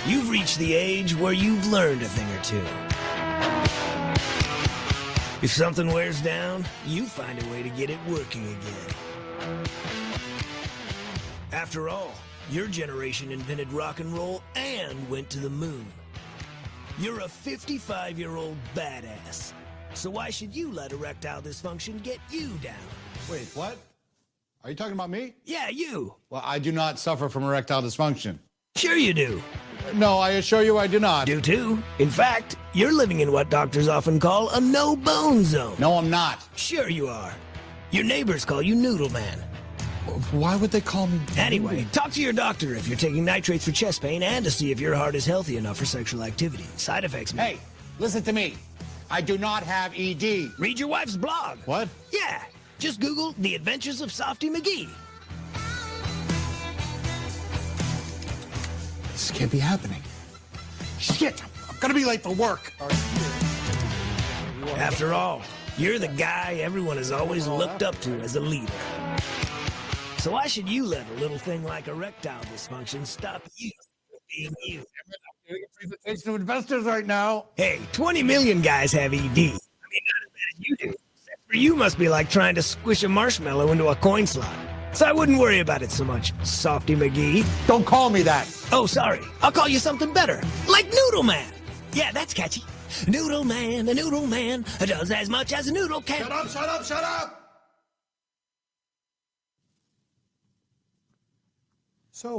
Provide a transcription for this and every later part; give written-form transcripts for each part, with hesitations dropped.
You've reached the age where you've learned a thing or two. If something wears down, you find a way to get it working again. After all, your generation invented rock and roll and went to the moon. You're a 55-year-old badass. So why should you let erectile dysfunction get you down? Wait, what? Are you talking about me? Yeah, you. Well, I do not suffer from erectile dysfunction. Sure you do. No, I assure you I do not. Do too. In fact, you're living in what doctors often call a no-bone zone. No, I'm not. Sure you are. Your neighbors call you Noodle Man. Why would they call me? Anyway, talk to your doctor if you're taking nitrates for chest pain and to see if your heart is healthy enough for sexual activity. Side effects, Hey, listen to me. I do not have ED. Read your wife's blog. What? Yeah. Just Google The Adventures of Softy McGee. This can't be happening. Shit, I'm gonna be late for work. After all, you're the guy everyone has always looked up to as a leader. So why should you let a little thing like erectile dysfunction stop you from being you? I'm doing a presentation to investors right now. Hey, 20 million guys have ED. I mean, not as bad as you do. Except for you must be like trying to squish a marshmallow into a coin slot. So I wouldn't worry about it so much, Softy McGee. Don't call me that. Oh, sorry. I'll call you something better. Like Noodle Man. Yeah, that's catchy. Noodle Man, the Noodle Man does as much as a noodle can. Shut up, shut up, shut up! So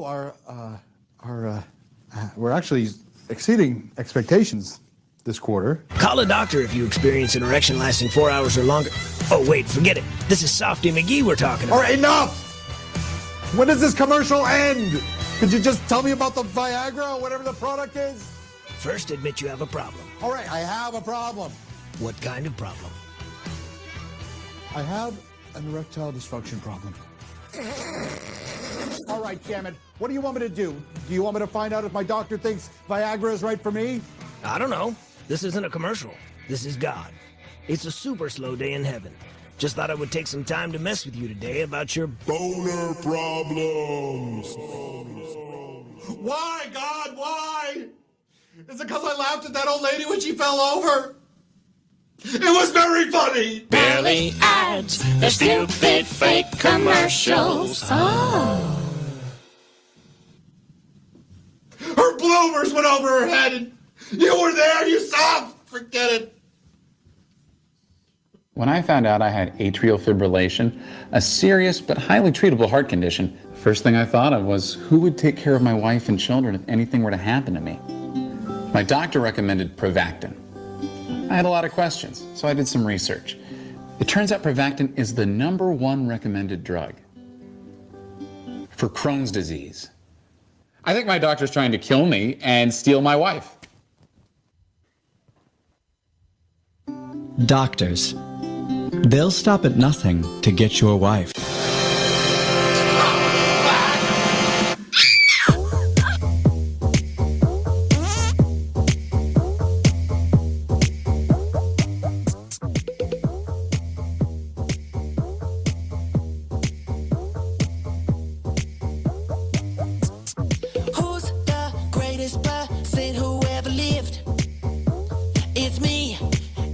we're actually exceeding expectations this quarter. Call a doctor if you experience an erection lasting 4 hours or longer. Oh, wait, forget it. This is Softy McGee we're talking about. All right, enough! When does this commercial end? Could you just tell me about the Viagra or whatever the product is? First, admit you have a problem. All right, I have a problem. What kind of problem? I have an erectile dysfunction problem. All right, damn it. What do you want me to do? Do you want me to find out if my doctor thinks Viagra is right for me? I don't know. This isn't a commercial. This is God. It's a super slow day in heaven. Just thought I would take some time to mess with you today about your boner problems. Why, God, why? Is it because I laughed at that old lady when she fell over? It was very funny! Barely ads, the stupid fake commercials. Oh. Her bloomers went over her head and you were there, you saw! Forget it. When I found out I had atrial fibrillation, a serious but highly treatable heart condition, the first thing I thought of was who would take care of my wife and children if anything were to happen to me. My doctor recommended Prevactin. I had a lot of questions, so I did some research. It turns out Prevactin is the #1 recommended drug for Crohn's disease. I think my doctor's trying to kill me and steal my wife. Doctors. They'll stop at nothing to get your wife. Who's the greatest person who ever lived? It's me.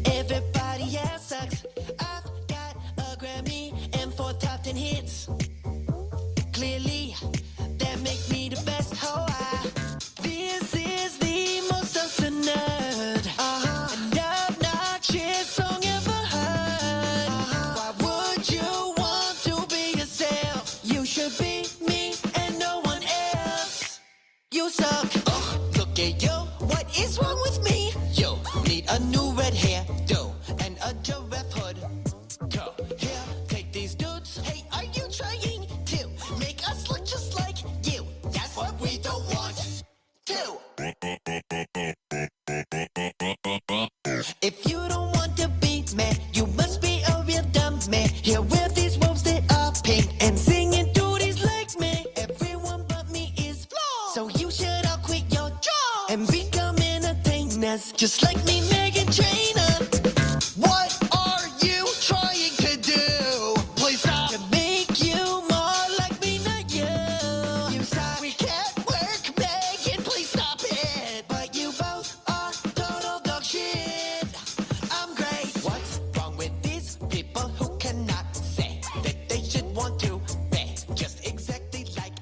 Everybody else sucks. I've got a Grammy and 4 top 10 hits. Here with these robes that are pink and singing duties like me. Everyone but me is flawed. So you should all quit your job and become entertainers just like me, Megan Trainor. What are you trying to do? Please stop. To make you more like me, not you. You suck. We can't work, Megan. Please stop it. But you both are total dog shit. I'm great. What's wrong with these people who cannot say that they should want to be just exactly like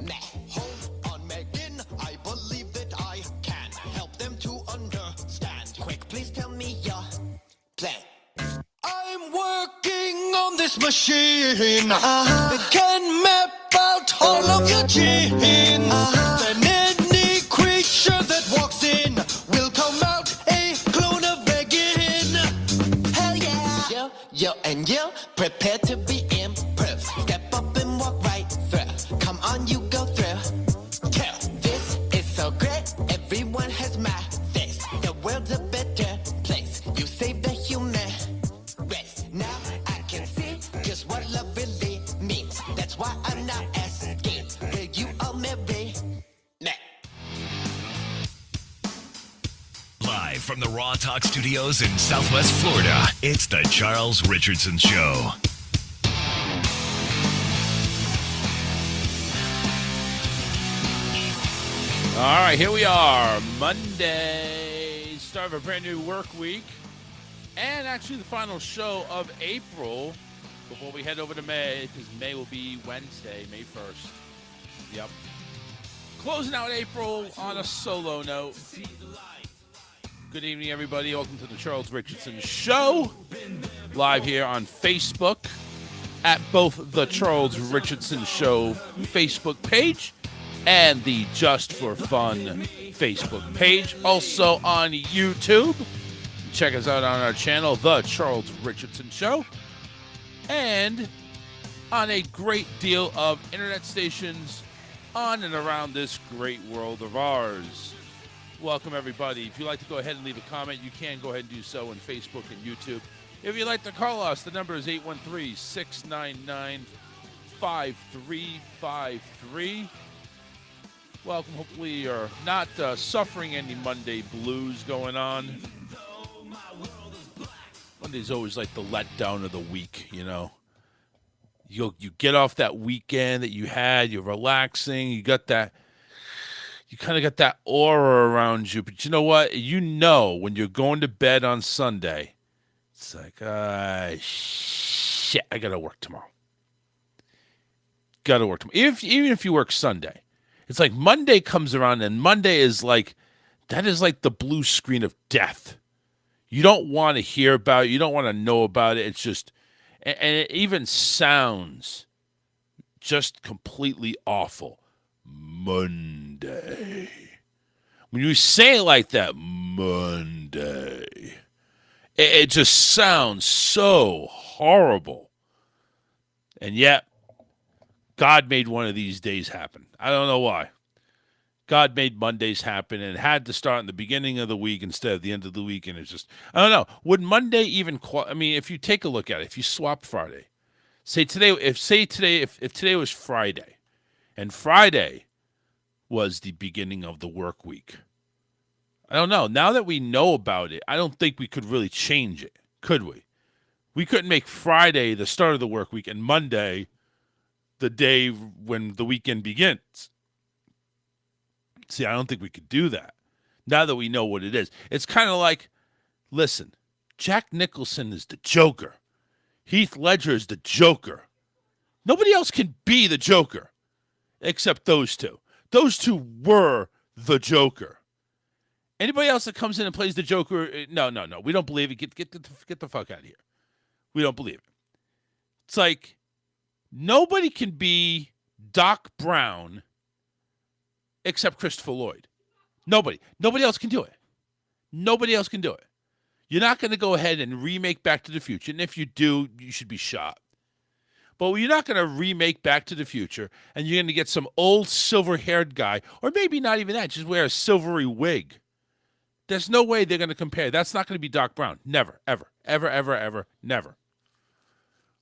me? Hold on, Megan. I believe that I can help them to understand. Quick, please tell me your plan. I'm working on this machine that can map out all of your genes. Then any creature that walks in will come out a clone of Megan. Hell yeah. And you prepare to be improved. Step up and walk right through. Come on, you go through. Kill. This is so great. Everyone has my face. The world's a better place. You save the human race. Now I can see just what love really means. That's why I'm not asking. Will you all marry me? Live from the Raw Talk Studios in Southwest Florida, it's the Charles Richardson Show. All right, here we are. Monday, start of a brand new work week. And actually the final show of April before we head over to May, because May will be Wednesday, May 1st. Yep. Closing out April on a solo note. Good evening, everybody. Welcome to the Charles Richardson Show. Live here on Facebook at both the Charles Richardson Show Facebook page and the Just for Fun Facebook page. Also on YouTube. Check us out on our channel, The Charles Richardson Show. And on a great deal of internet stations on and around this great world of ours. Welcome, everybody. If you'd like to go ahead and leave a comment, you can go ahead and do so on Facebook and YouTube. If you'd like to call us, the number is 813-699-5353. Welcome. Hopefully you're not suffering any Monday blues going on. Monday's always like the letdown of the week, you know. You get off that weekend that you had, you're relaxing, you kind of got that aura around you. But you know what? You know when you're going to bed on Sunday, it's like, shit, I got to work tomorrow. Even if you work Sunday. It's like Monday comes around, and Monday is like, that is like the blue screen of death. You don't want to hear about it. You don't want to know about it. It's just, and it even sounds just completely awful. Monday. When you say it like that, Monday, it just sounds so horrible. And yet, God made one of these days happen. I don't know why. God made Mondays happen and had to start in the beginning of the week instead of the end of the week. And it's just, I don't know. Would Monday even, if you take a look at it, if you swap Friday, if today was Friday and Friday was the beginning of the work week, I don't know. Now that we know about it, I don't think we could really change it, could we? We couldn't make Friday the start of the work week and Monday the day when the weekend begins. See, I don't think we could do that. Now that we know what it is. It's kind of like, listen, Jack Nicholson is the Joker. Heath Ledger is the Joker. Nobody else can be the Joker except those two. Those two were the Joker. Anybody else that comes in and plays the Joker, no. We don't believe it. Get the fuck out of here. We don't believe it. It's like nobody can be Doc Brown except Christopher Lloyd. Nobody else can do it. Nobody else can do it. You're not going to go ahead and remake Back to the Future. And if you do, you should be shot. But you're not going to remake Back to the Future and you're going to get some old silver-haired guy, or maybe not even that, just wear a silvery wig. There's no way they're going to compare. That's not going to be Doc Brown. Never, ever, ever, ever, ever, never.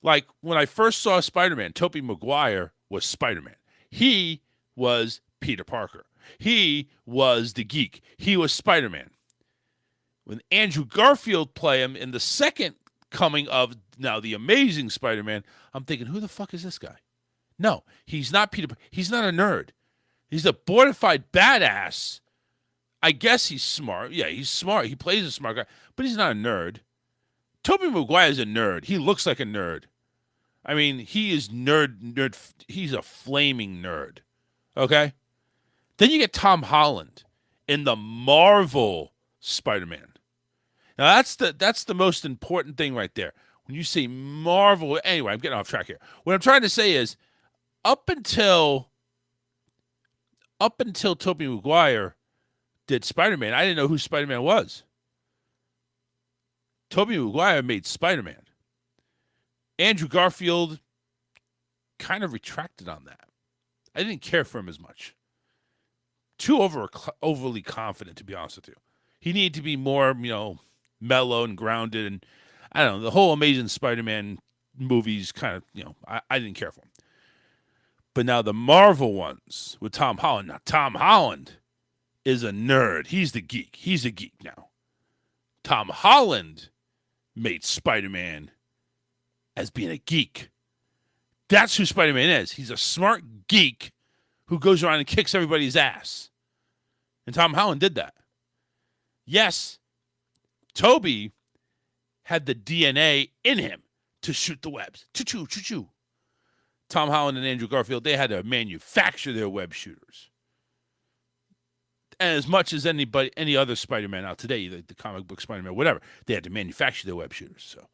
Like when I first saw Spider-Man, Tobey Maguire was Spider-Man. He was Peter Parker. He was the geek. He was Spider-Man. When Andrew Garfield played him in the second coming of now the Amazing Spider-Man, I'm thinking, who the fuck is this guy? No, he's not Peter. He's not a nerd. He's a bona fide badass. I guess he's smart. Yeah, he's smart. He plays a smart guy, but he's not a nerd. Tobey Maguire is a nerd. He looks like a nerd. I mean, he is nerd. He's a flaming nerd. Okay? Then you get Tom Holland in the Marvel Spider-Man. Now that's the most important thing right there. When you say Marvel, anyway, I'm getting off track here. What I'm trying to say is, up until Tobey Maguire did Spider-Man, I didn't know who Spider-Man was. Tobey Maguire made Spider-Man. Andrew Garfield kind of retracted on that. I didn't care for him as much. Too overly confident, to be honest with you. He needed to be more, mellow and grounded. And I don't know, the whole Amazing Spider-Man movies kind of, I didn't care for him. But now the Marvel ones with Tom Holland. Now, Tom Holland is a nerd. He's the geek. He's a geek now. Tom Holland made Spider-Man as being a geek. That's who Spider-Man is. He's a smart geek who goes around and kicks everybody's ass. And Tom Holland did that. Yes, Toby had the DNA in him to shoot the webs. Choo-choo, choo-choo. Tom Holland and Andrew Garfield, they had to manufacture their web shooters. And as much as any other Spider-Man out today, the comic book Spider-Man, whatever, they had to manufacture their web shooters. So,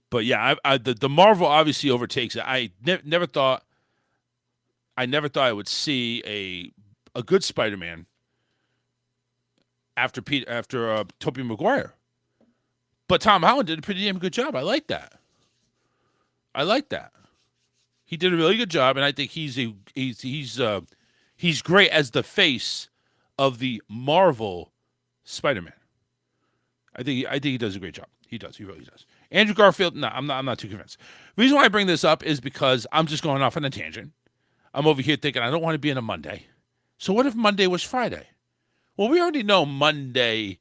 but yeah, the Marvel obviously overtakes it. I never thought I would see a good Spider-Man after Tobey Maguire. But Tom Holland did a pretty damn good job. I like that. He did a really good job, and I think he's great as the face of the Marvel Spider-Man. I think he does a great job. He does. He really does. Andrew Garfield, no, I'm not too convinced. The reason why I bring this up is because I'm just going off on a tangent. I'm over here thinking I don't want to be in a Monday. So what if Monday was Friday? Well, we already know Monday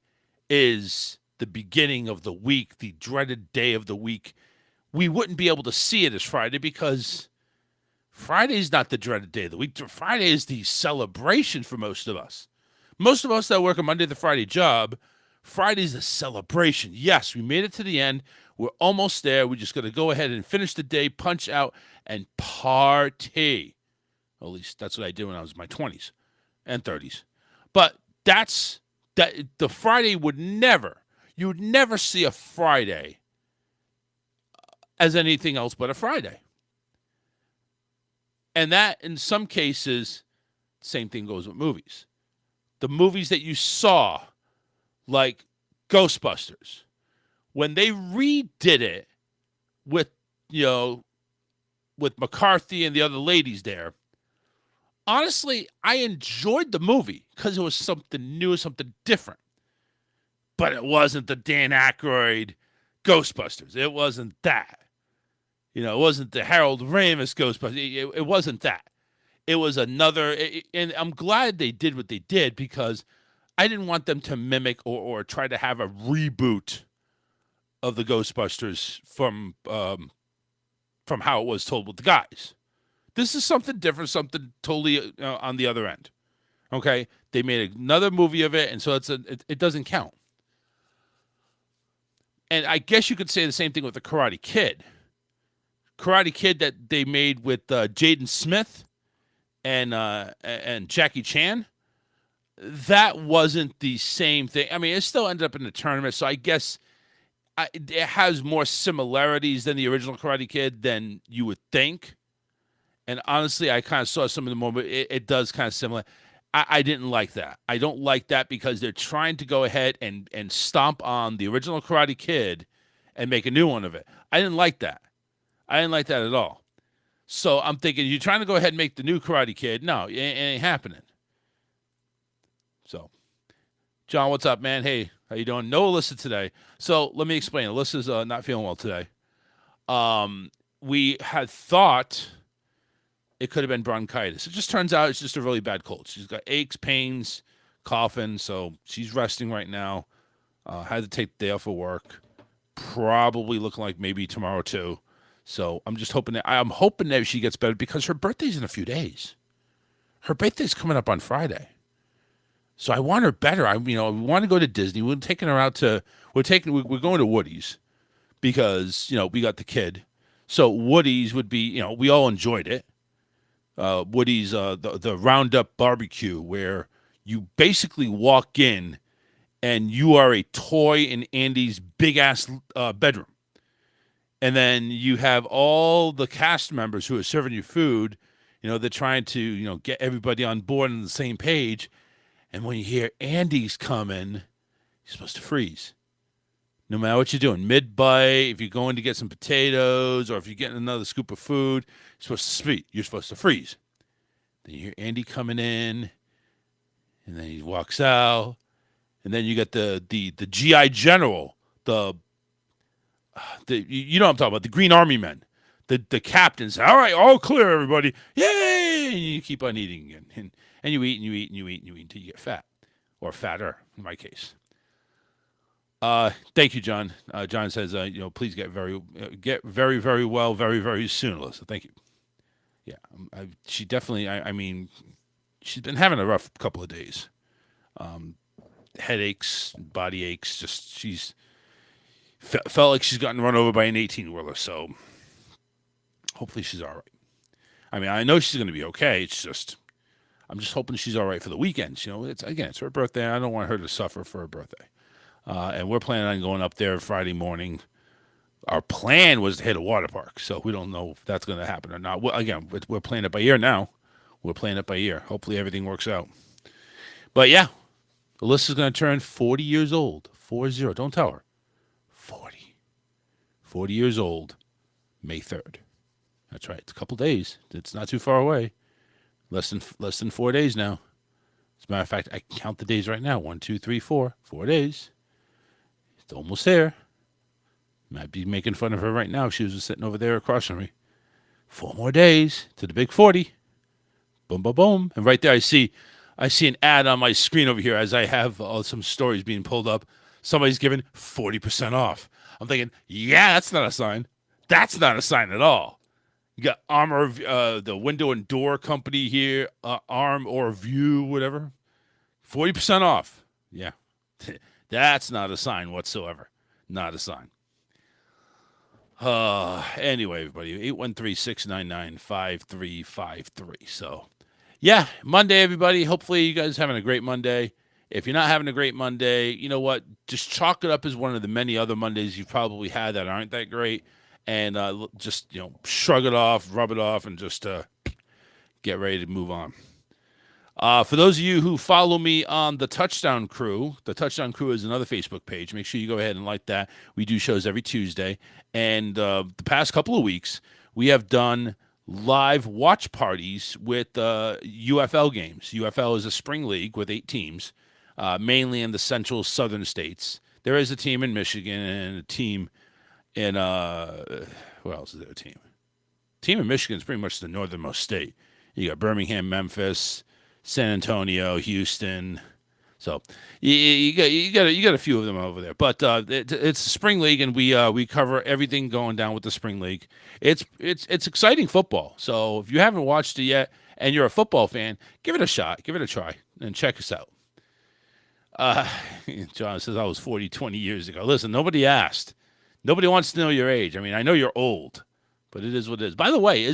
is the beginning of the week, the dreaded day of the week. We wouldn't be able to see it as Friday because Friday's not the dreaded day of the week. Friday is the celebration for most of us. Most of us that work a Monday to Friday job, Friday's a celebration. Yes, we made it to the end. We're almost there. We're just going to go ahead and finish the day, punch out, and party. At least that's what I did when I was in my 20s and 30s. But the Friday you would never see a Friday as anything else but a Friday. And that, in some cases, same thing goes with movies. The movies that you saw, like Ghostbusters, when they redid it with McCarthy and the other ladies there, honestly, I enjoyed the movie because it was something new, something different. But it wasn't the Dan Aykroyd Ghostbusters. It wasn't that. It wasn't the Harold Ramis Ghostbusters. It wasn't that. It was another, and I'm glad they did what they did because I didn't want them to mimic or try to have a reboot of the Ghostbusters from how it was told with the guys. This is something different, something totally on the other end. Okay, they made another movie of it, and so it doesn't count. And I guess you could say the same thing with the Karate Kid. Karate Kid that they made with Jaden Smith and Jackie Chan. That wasn't the same thing. I mean, it still ended up in the tournament, so I guess it has more similarities than the original Karate Kid than you would think. And honestly, I kind of saw some of the moment. It does kind of similar. I didn't like that. I don't like that because they're trying to go ahead and stomp on the original Karate Kid and make a new one of it. I didn't like that. I didn't like that at all. So I'm thinking, you're trying to go ahead and make the new Karate Kid. No, it ain't happening. So, John, what's up, man? Hey, How you doing? No Alyssa today. So let me explain. Alyssa's not feeling well today. We had thought it could have been bronchitis. It just turns out it's just a really bad cold. She's got aches, pains, coughing, so she's resting right now. Had to take the day off of work. Probably looking like maybe tomorrow too. So I'm hoping that she gets better because her birthday's in a few days. Her birthday's coming up on Friday. So I want her better. We want to go to Disney. We're taking her out to. We're going to Woody's because we got the kid. So Woody's would be we all enjoyed it. Woody's the Roundup barbecue where you basically walk in and you are a toy in Andy's big ass bedroom, and then you have all the cast members who are serving you food. They're trying to get everybody on board on the same page. And when you hear Andy's coming, you're supposed to freeze. No matter what you're doing, mid-bite, if you're going to get some potatoes or if you're getting another scoop of food, you're supposed to freeze. Then you hear Andy coming in, and then he walks out, and then you get the GI General, you know what I'm talking about, the Green Army men, the captains. All right, all clear, everybody. Yay! And you keep on eating again. And you eat and you eat and you eat and you eat until you get fat, or fatter in my case. Thank you, John. John says, please get very, very well, very, very soon, Alyssa. Thank you. Yeah, she definitely. I mean, she's been having a rough couple of days. Headaches, body aches. Just she's felt like she's gotten run over by an 18-wheeler. So hopefully she's all right. I mean, I know she's going to be okay. It's just. I'm just hoping she's all right for the weekends. It's her birthday. I don't want her to suffer for her birthday. And we're planning on going up there Friday morning. Our plan was to hit a water park, so we don't know if that's going to happen or not. We're playing it by ear now. We're playing it by ear. Hopefully everything works out. But yeah, Alyssa's going to turn 40 years old. 40. Don't tell her. 40. 40 years old, May 3rd. That's right. It's a couple days. It's not too far away. Less than 4 days now. As a matter of fact, I count the days right now. 1, 2, 3, 4. 4 days. It's almost there. Might be making fun of her right now if she was just sitting over there across from me. 4 more days to the big 40. Boom, boom, boom. And right there I see an ad on my screen over here as I have some stories being pulled up. Somebody's giving 40% off. I'm thinking, yeah, that's not a sign. That's not a sign at all. You got Armor, the window and door company here, Arm or View, whatever. 40% off. Yeah. That's not a sign whatsoever. Not a sign. Anyway, everybody, 813-699-5353. So, yeah, Monday, everybody. Hopefully you guys are having a great Monday. If you're not having a great Monday, you know what? Just chalk it up as one of the many other Mondays you've probably had that aren't that great. And just, shrug it off, rub it off, and just get ready to move on. For those of you who follow me on the Touchdown Crew is another Facebook page. Make sure you go ahead and like that. We do shows every Tuesday. And the past couple of weeks, we have done live watch parties with UFL games. UFL is a spring league with 8 teams, mainly in the central southern states. There is a team in Michigan and a team in where else is there a team? Team in Michigan is pretty much the northernmost state. You got Birmingham, Memphis, San Antonio, Houston. So you got a few of them over there. But it's a spring league, and we cover everything going down with the spring league. It's exciting football. So if you haven't watched it yet and you're a football fan, give it a shot, give it a try, and check us out. John says I was 40 20 years ago. Listen, nobody asked. Nobody wants to know your age. I mean, I know you're old, but it is what it is. By the way, I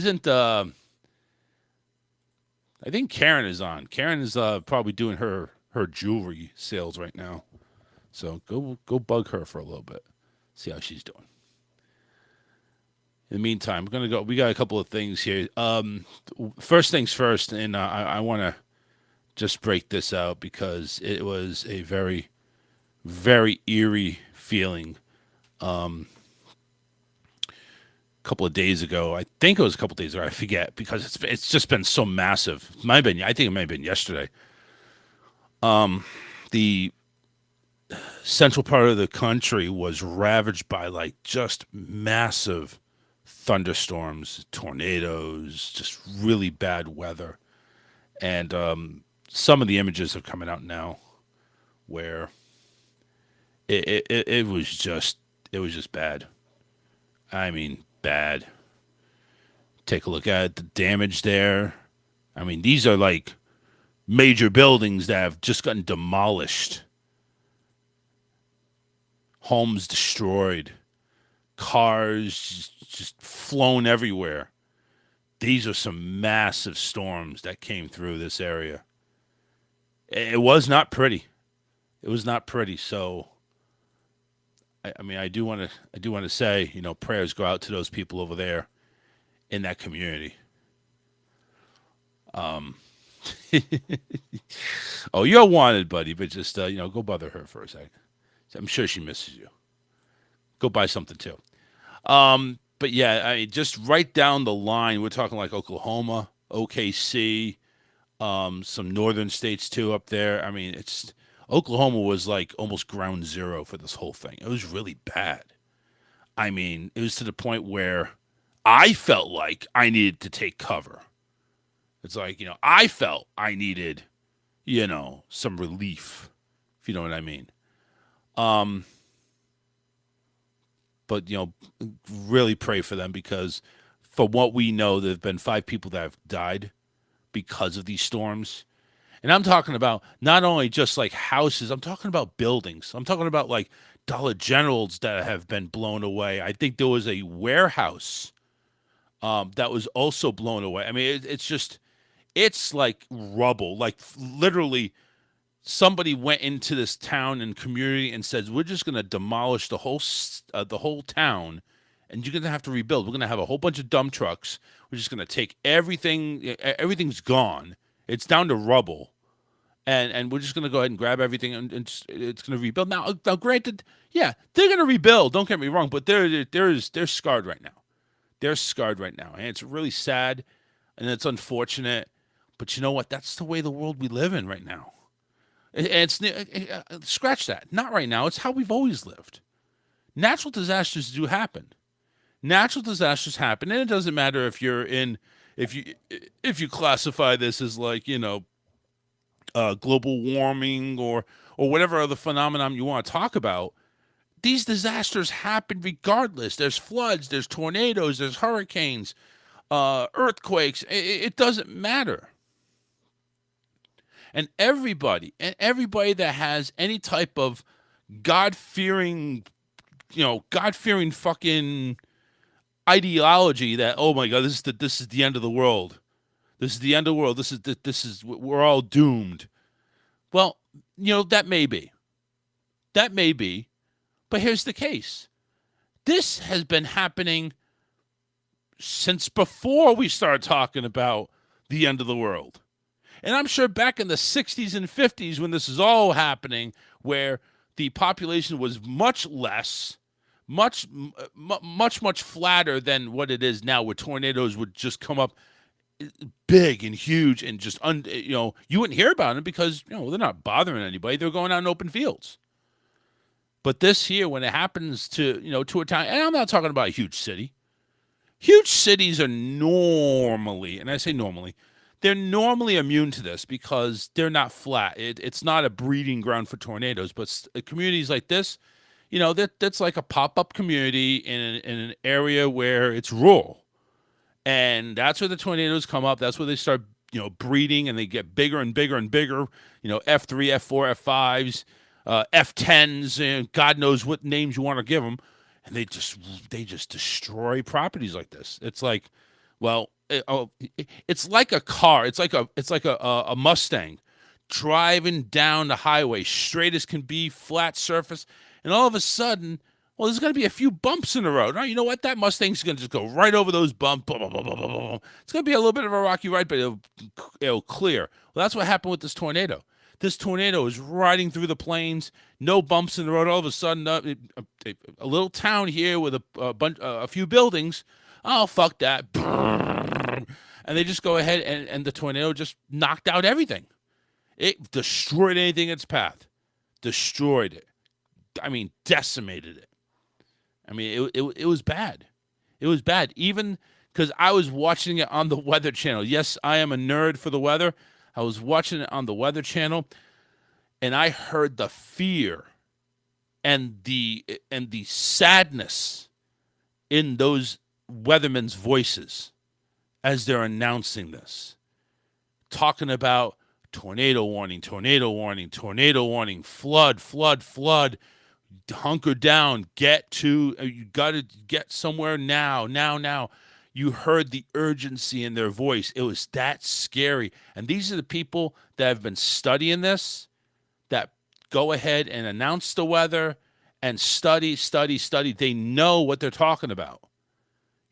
think Karen is on. Karen is probably doing her jewelry sales right now. So go bug her for a little bit. See how she's doing. In the meantime, we're gonna go. We got a couple of things here. First things first, and I want to just break this out because it was a very, very eerie feeling. A couple of days ago, I think it was a couple of days ago. I forget because it's just been so massive. I think it might have been yesterday. The central part of the country was ravaged by like just massive thunderstorms, tornadoes, just really bad weather. And some of the images are coming out now where it was just bad. I mean, bad. Take a look at it, the damage there. I mean, these are like major buildings that have just gotten demolished. Homes destroyed. Cars just flown everywhere. These are some massive storms that came through this area. It was not pretty. It was not pretty. So, I mean, I do want to say, prayers go out to those people over there in that community. Oh, you're wanted, buddy, but just go bother her for a second. I'm sure she misses you. Go buy something too. But yeah, just right down the line, we're talking like Oklahoma, OKC, some northern states too up there. I mean, Oklahoma was like almost ground zero for this whole thing. It was really bad. I mean, it was to the point where I felt like I needed to take cover. It's like, I felt I needed, some relief, if you know what I mean. But, really pray for them because for what we know, there have been 5 people that have died because of these storms. And I'm talking about not only just like houses, I'm talking about buildings. I'm talking about like Dollar Generals that have been blown away. I think there was a warehouse that was also blown away. I mean, it's like rubble. Like literally somebody went into this town and community and said, we're just going to demolish the whole town and you're going to have to rebuild. We're going to have a whole bunch of dump trucks. We're just going to take everything. Everything's gone. It's down to rubble. And we're just going to go ahead and grab everything and it's going to rebuild. Now, granted, yeah, they're going to rebuild. Don't get me wrong, but they're scarred right now. They're scarred right now. And it's really sad and it's unfortunate. But you know what? That's the way the world we live in right now. It's scratch that. Not right now. It's how we've always lived. Natural disasters do happen. Natural disasters happen, and it doesn't matter if you classify this as like global warming or whatever other phenomenon you want to talk about. These disasters happen regardless. There's floods, there's tornadoes, there's hurricanes, earthquakes. It doesn't matter. And everybody that has any type of God-fearing fucking ideology that, oh my God, this is the end of the world. This is the end of the world. This is we're all doomed. Well, that may be. That may be. But here's the case. This has been happening since before we started talking about the end of the world. And I'm sure back in the 60s and 50s when this is all happening, where the population was much less, much flatter than what it is now, where tornadoes would just come up big and huge and just, you wouldn't hear about them because, they're not bothering anybody. They're going out in open fields. But this here, when it happens to a town, and I'm not talking about a huge city. Huge cities are normally, and I say normally, they're normally immune to this because they're not flat. It's not a breeding ground for tornadoes. But communities like this, that's like a pop-up community in an area where it's rural. And that's where the tornadoes come up. That's where they start, breeding, and they get bigger and bigger and bigger. F3, F4, F5s, F10s, and God knows what names you want to give them. And they just destroy properties like this. It's like, well, it's like a car. It's like a Mustang driving down the highway, straight as can be, flat surface, and all of a sudden, well, there's going to be a few bumps in the road. Right? You know what? That Mustang's going to just go right over those bumps. Blah, blah, blah, blah, blah, blah. It's going to be a little bit of a rocky ride, but it'll clear. Well, that's what happened with this tornado. This tornado is riding through the plains, no bumps in the road. All of a sudden, a little town here with a few buildings. Oh, fuck that. And they just go ahead and the tornado just knocked out everything. It destroyed anything in its path. Destroyed it. decimated it. I mean, it was bad. It was bad. Even because I was watching it on the Weather Channel. Yes, I am a nerd for the weather. I was watching it on the Weather Channel, and I heard the fear and the sadness in those weathermen's voices as they're announcing this, talking about tornado warning, tornado warning, tornado warning, flood, flood, flood. Hunker down, you got to get somewhere now. You heard the urgency in their voice. It was that scary. And these are the people that have been studying this, that go ahead and announce the weather and study. They know what they're talking about.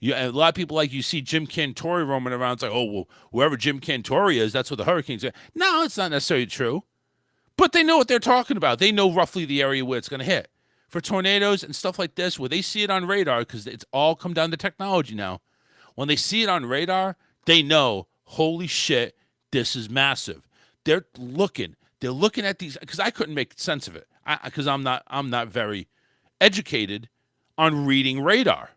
A lot of people, like, you see Jim Cantore roaming around. It's like, oh, well, wherever Jim Cantore is, that's what the hurricanes are. No, it's not necessarily true. But they know what they're talking about. They know roughly the area where it's going to hit. For tornadoes and stuff like this, where they see it on radar, because it's all come down to technology now, when they see it on radar, they know, holy shit, this is massive. They're looking at these, because I couldn't make sense of it, because I'm not very educated on reading radar.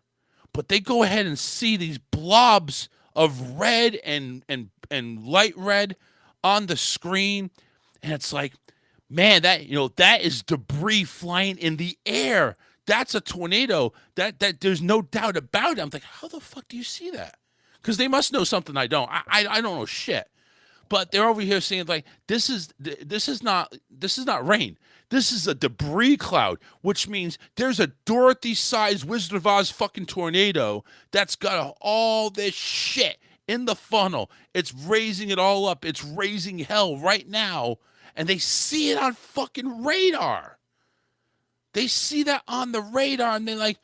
But they go ahead and see these blobs of red and light red on the screen, and it's like, man, that is debris flying in the air. That's a tornado. That there's no doubt about it. I'm like, how the fuck do you see that? Because they must know something I don't. I don't know shit. But they're over here saying, like, this is not rain. This is a debris cloud, which means there's a Dorothy-sized Wizard of Oz fucking tornado that's got all this shit in the funnel. It's raising it all up. It's raising hell right now. And they see it on fucking radar. They see that on the radar, and they're like,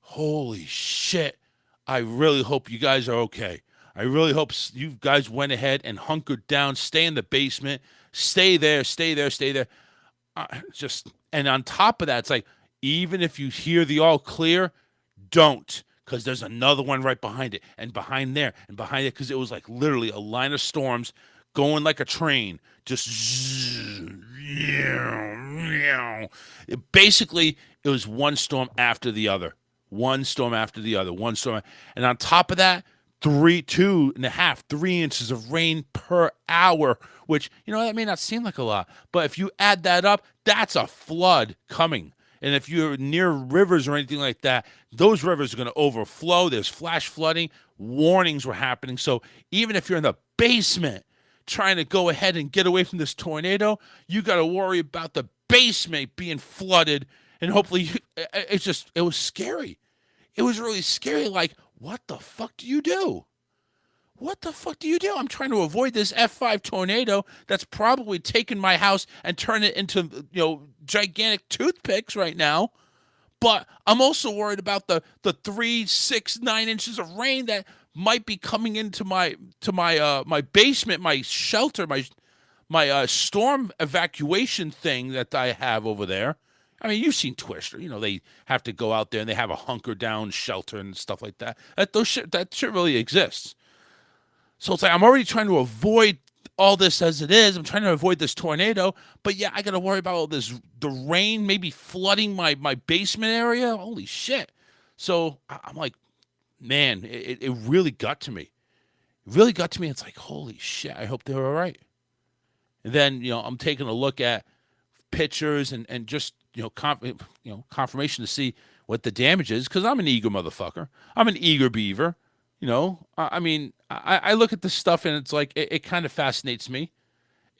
holy shit, I really hope you guys are okay. I really hope you guys went ahead and hunkered down, stay in the basement, stay there. And on top of that, it's like, even if you hear the all clear, don't, because there's another one right behind it, and behind there, and behind it, because it was like literally a line of storms going like a train, just basically, it was one storm after the other, and on top of that, 2.5, 3 inches of rain per hour, which, that may not seem like a lot, but if you add that up, that's a flood coming. And if you're near rivers or anything like that, those rivers are going to overflow. There's flash flooding. Warnings were happening. So even if you're in the basement trying to go ahead and get away from this tornado, you got to worry about the basement being flooded. And hopefully, it was scary. It was really scary. Like, what the fuck do you do? What the fuck do you do? I'm trying to avoid this F5 tornado that's probably taken my house and turned it into, gigantic toothpicks right now. But I'm also worried about the 3, 6, 9 inches of rain that might be coming into my basement, my shelter, my storm evacuation thing that I have over there. I mean, you've seen Twister. They have to go out there and they have a hunker down shelter and stuff like that. That shit really exists. So it's like, I'm already trying to avoid all this as it is. I'm trying to avoid this tornado. But yeah, I got to worry about all this, the rain maybe flooding my basement area. Holy shit. So I'm like, man, it really got to me. It really got to me. It's like, holy shit, I hope they're all right. And then, I'm taking a look at pictures and just, confirmation to see what the damage is, because I'm an eager motherfucker. I'm an eager beaver. I mean, I look at this stuff and it's like, it kind of fascinates me.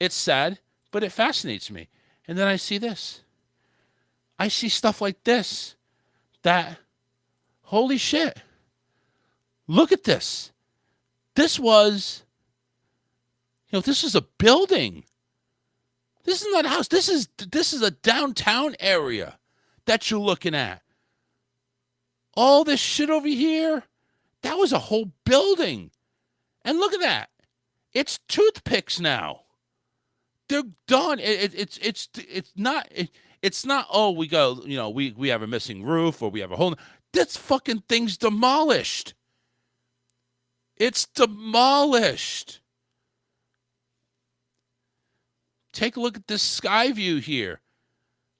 It's sad, but it fascinates me. And then I see this. I see stuff like this. That, holy shit. Look at this. This was, this is a building. This is not a house. This is a downtown area that you're looking at. All this shit over here, that was a whole building. And look at that. It's toothpicks now. They're done. It's not, oh, we go, we have a missing roof or we have a hole. This fucking thing's demolished. It's demolished. Take a look at this sky view here.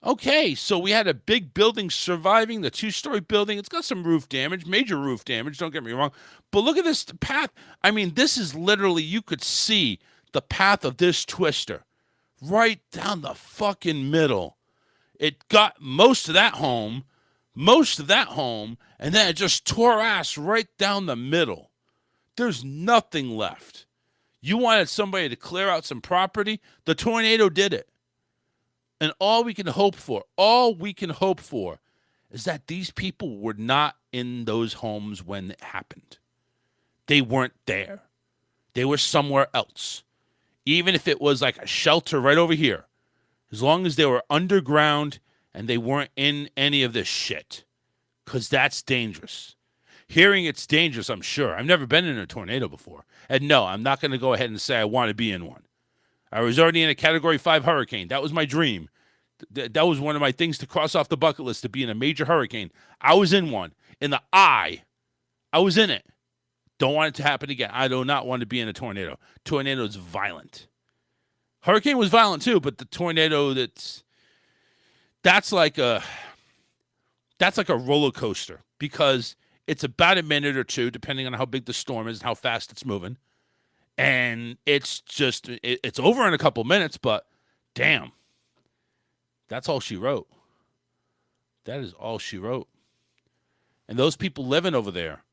Okay, so we had a big building surviving, the 2-story building. It's got some roof damage, major roof damage, don't get me wrong. But look at this path. I mean, this is literally, you could see the path of this twister right down the fucking middle. It got most of that home, and then it just tore ass right down the middle. There's nothing left. You wanted somebody to clear out some property? The tornado did it. And all we can hope for is that these people were not in those homes when it happened. They weren't there. They were somewhere else. Even if it was like a shelter right over here, as long as they were underground and they weren't in any of this shit, because that's dangerous. Hearing it's dangerous, I'm sure. I've never been in a tornado before. And no, I'm not going to go ahead and say I want to be in one. I was already in a Category 5 hurricane. That was my dream. That was one of my things to cross off the bucket list, to be in a major hurricane. I was in one. In the eye. I was in it. Don't want it to happen again. I do not want to be in a tornado. Tornado is violent. Hurricane was violent too, but the tornado, that's like a roller coaster, because it's about a minute or two, depending on how big the storm is and how fast it's moving. And it's just, it's over in a couple minutes, but damn, that's all she wrote. That is all she wrote. And those people living over there,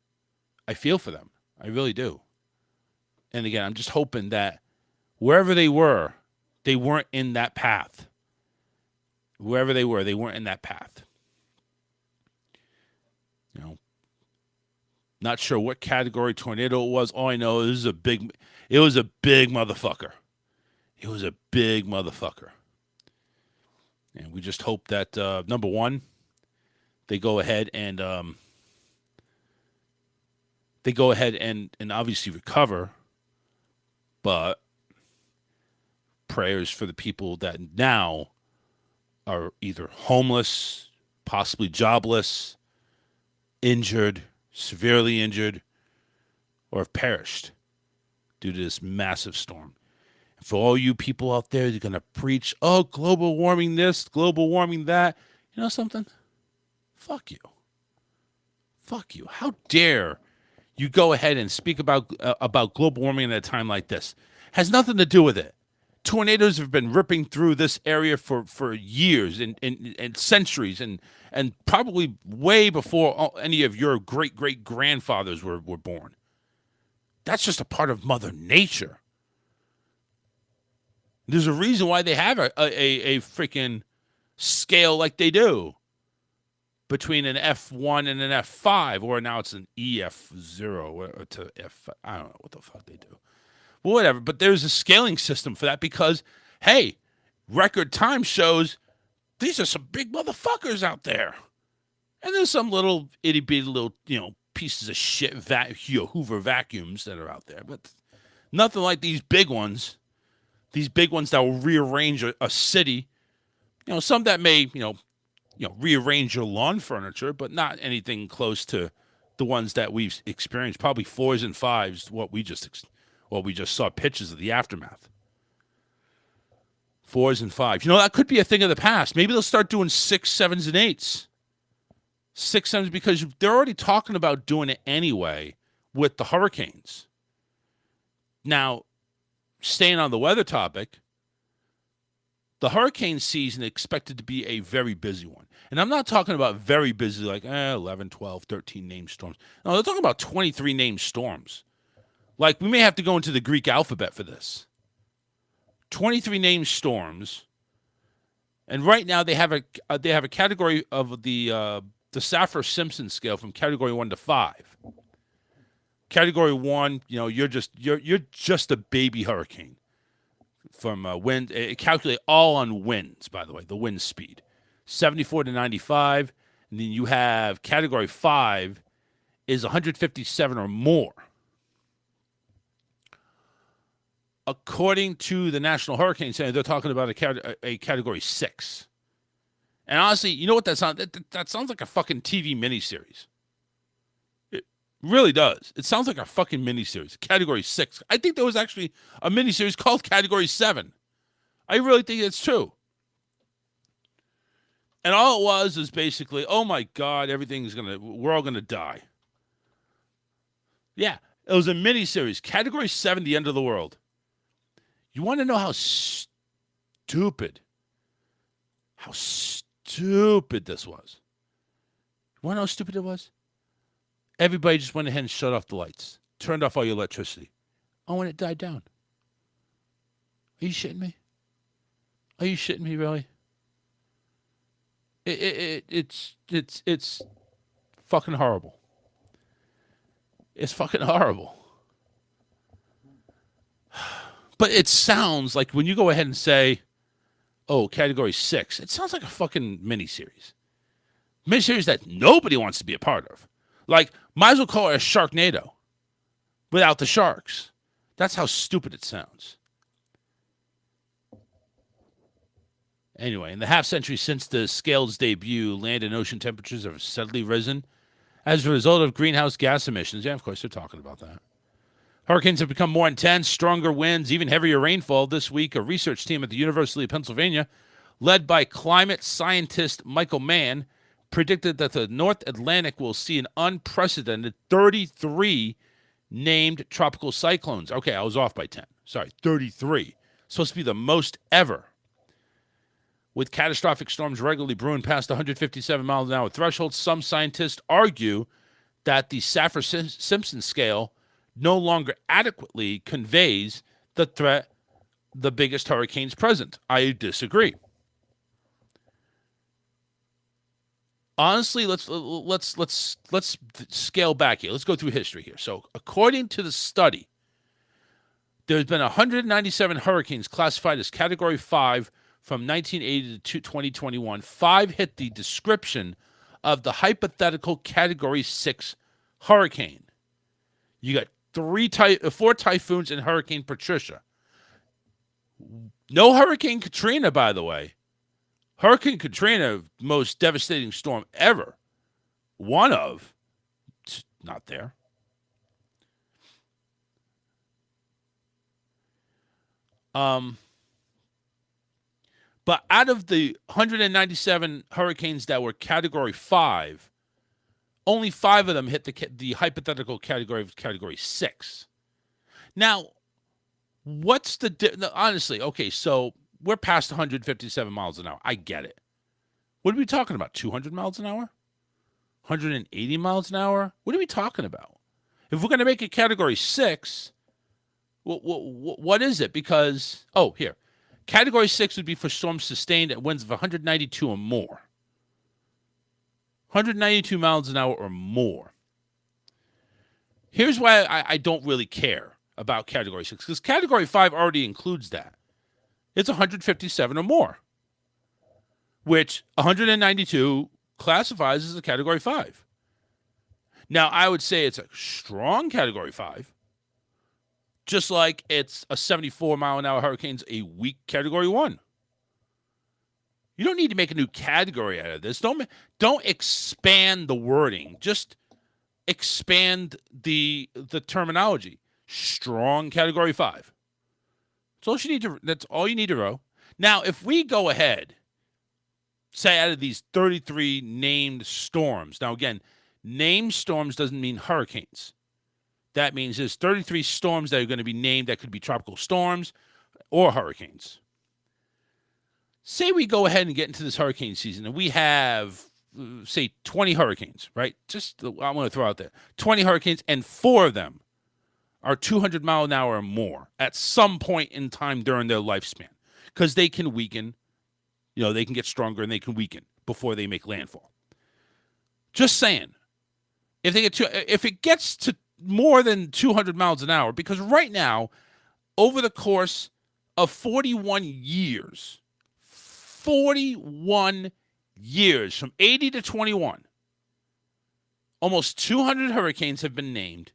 I feel for them. I really do. And again, I'm just hoping that wherever they weren't in that path. Wherever they were, they weren't in that path. You know, not sure what category tornado it was. All I know is it was a big motherfucker. It was a big motherfucker. And we just hope that, number one, they go ahead and obviously recover. But prayers for the people that now are either homeless, possibly jobless, injured, severely injured, or have perished due to this massive storm. And for all you people out there, you're going to preach, oh, global warming this, global warming that. You know something? Fuck you. Fuck you. How dare you go ahead and speak about global warming at a time like this? Has nothing to do with it. Tornadoes have been ripping through this area for years and centuries and probably way before any of your great-great-grandfathers were born. That's just a part of Mother Nature. There's a reason why they have a freaking scale like they do between an F1 and an F5, or now it's an EF0 to F5. I don't know what the fuck they do. Well, whatever, but there's a scaling system for that because, hey, record time shows these are some big motherfuckers out there. And there's some little itty-bitty little, pieces of shit Hoover vacuums that are out there. But nothing like these big ones. These big ones that will rearrange a city. Some that may, rearrange your lawn furniture, but not anything close to the ones that we've experienced. Probably 4s and 5s, what we just saw pictures of the aftermath. 4s and 5s. That could be a thing of the past. Maybe they'll start doing 6s, 7s, and 8s. 6s, 7s, because they're already talking about doing it anyway with the hurricanes. Now, staying on the weather topic, the hurricane season is expected to be a very busy one. And I'm not talking about very busy like 11, 12, 13 named storms. No, they're talking about 23 named storms. Like, we may have to go into the Greek alphabet for this. 23 named storms. And right now they have a category of the Saffir-Simpson scale from category 1 to 5. Category 1, you're just a baby hurricane. From wind, it calculates all on winds, by the way, the wind speed. 74 to 95. And then you have category 5 is 157 or more. According to the National Hurricane Center, they're talking about a category 6. And honestly, you know what that sounds? That sounds like a fucking TV miniseries. It really does. It sounds like a fucking miniseries. Category 6. I think there was actually a miniseries called Category 7. I really think it's true. And all it was basically, oh my God, we're all gonna die. Yeah, it was a miniseries, Category 7, The End of the World. You want to know how stupid this was? You want to know how stupid it was? Everybody just went ahead and shut off the lights, turned off all your electricity. Oh, and it died down. Are you shitting me? Are you shitting me, really? It's fucking horrible. It's fucking horrible. But it sounds like when you go ahead and say, oh, Category 6, it sounds like a fucking miniseries. Miniseries that nobody wants to be a part of. Like, might as well call it a Sharknado without the sharks. That's how stupid it sounds. Anyway, in the half century since the scale's debut, land and ocean temperatures have steadily risen as a result of greenhouse gas emissions. Yeah, of course, they're talking about that. Hurricanes have become more intense, stronger winds, even heavier rainfall. This week, a research team at the University of Pennsylvania, led by climate scientist Michael Mann, predicted that the North Atlantic will see an unprecedented 33 named tropical cyclones. Okay, I was off by 10. Sorry, 33. Supposed to be the most ever. With catastrophic storms regularly brewing past the 157 miles an hour threshold, some scientists argue that the Saffir-Simpson scale no longer adequately conveys the threat the biggest hurricanes present. I disagree. Honestly, let's scale back here. Let's go through history here. So, according to the study, there's been 197 hurricanes classified as Category 5 from 1980 to 2021. 5 hit the description of the hypothetical Category 6 hurricane. You got 4 typhoons and Hurricane Patricia. No Hurricane Katrina, by the way. Hurricane Katrina, most devastating storm ever. One of. It's not there. But out of the 197 hurricanes that were Category 5, only 5 of them hit the hypothetical category of Category 6. Now, what's honestly, okay, so we're past 157 miles an hour. I get it. What are we talking about? 200 miles an hour? 180 miles an hour? What are we talking about? If we're going to make it Category 6, what is it? Because, here. Category 6 would be for storms sustained at winds of 192 or more. 192 miles an hour or more. Here's why I don't really care about Category 6, because Category 5 already includes that. It's 157 or more, which 192 classifies as a Category 5. Now, I would say it's a strong Category 5, just like it's a 74-mile-an-hour hurricane's a weak Category 1. You don't need to make a new category out of this. Don't expand the wording. Just expand the terminology. Strong Category 5. That's all you need to know. Now, if we go ahead, say out of these 33 named storms. Now, again, named storms doesn't mean hurricanes. That means there's 33 storms that are going to be named that could be tropical storms or hurricanes. Say we go ahead and get into this hurricane season and we have, say, 20 hurricanes, right? I'm going to throw out there. 20 hurricanes, and 4 of them are 200 mile an hour or more at some point in time during their lifespan, because they can weaken, they can get stronger and they can weaken before they make landfall. Just saying, if it gets to more than 200 miles an hour, because right now, over the course of 41 years, from 80 to 21, almost 200 hurricanes have been named,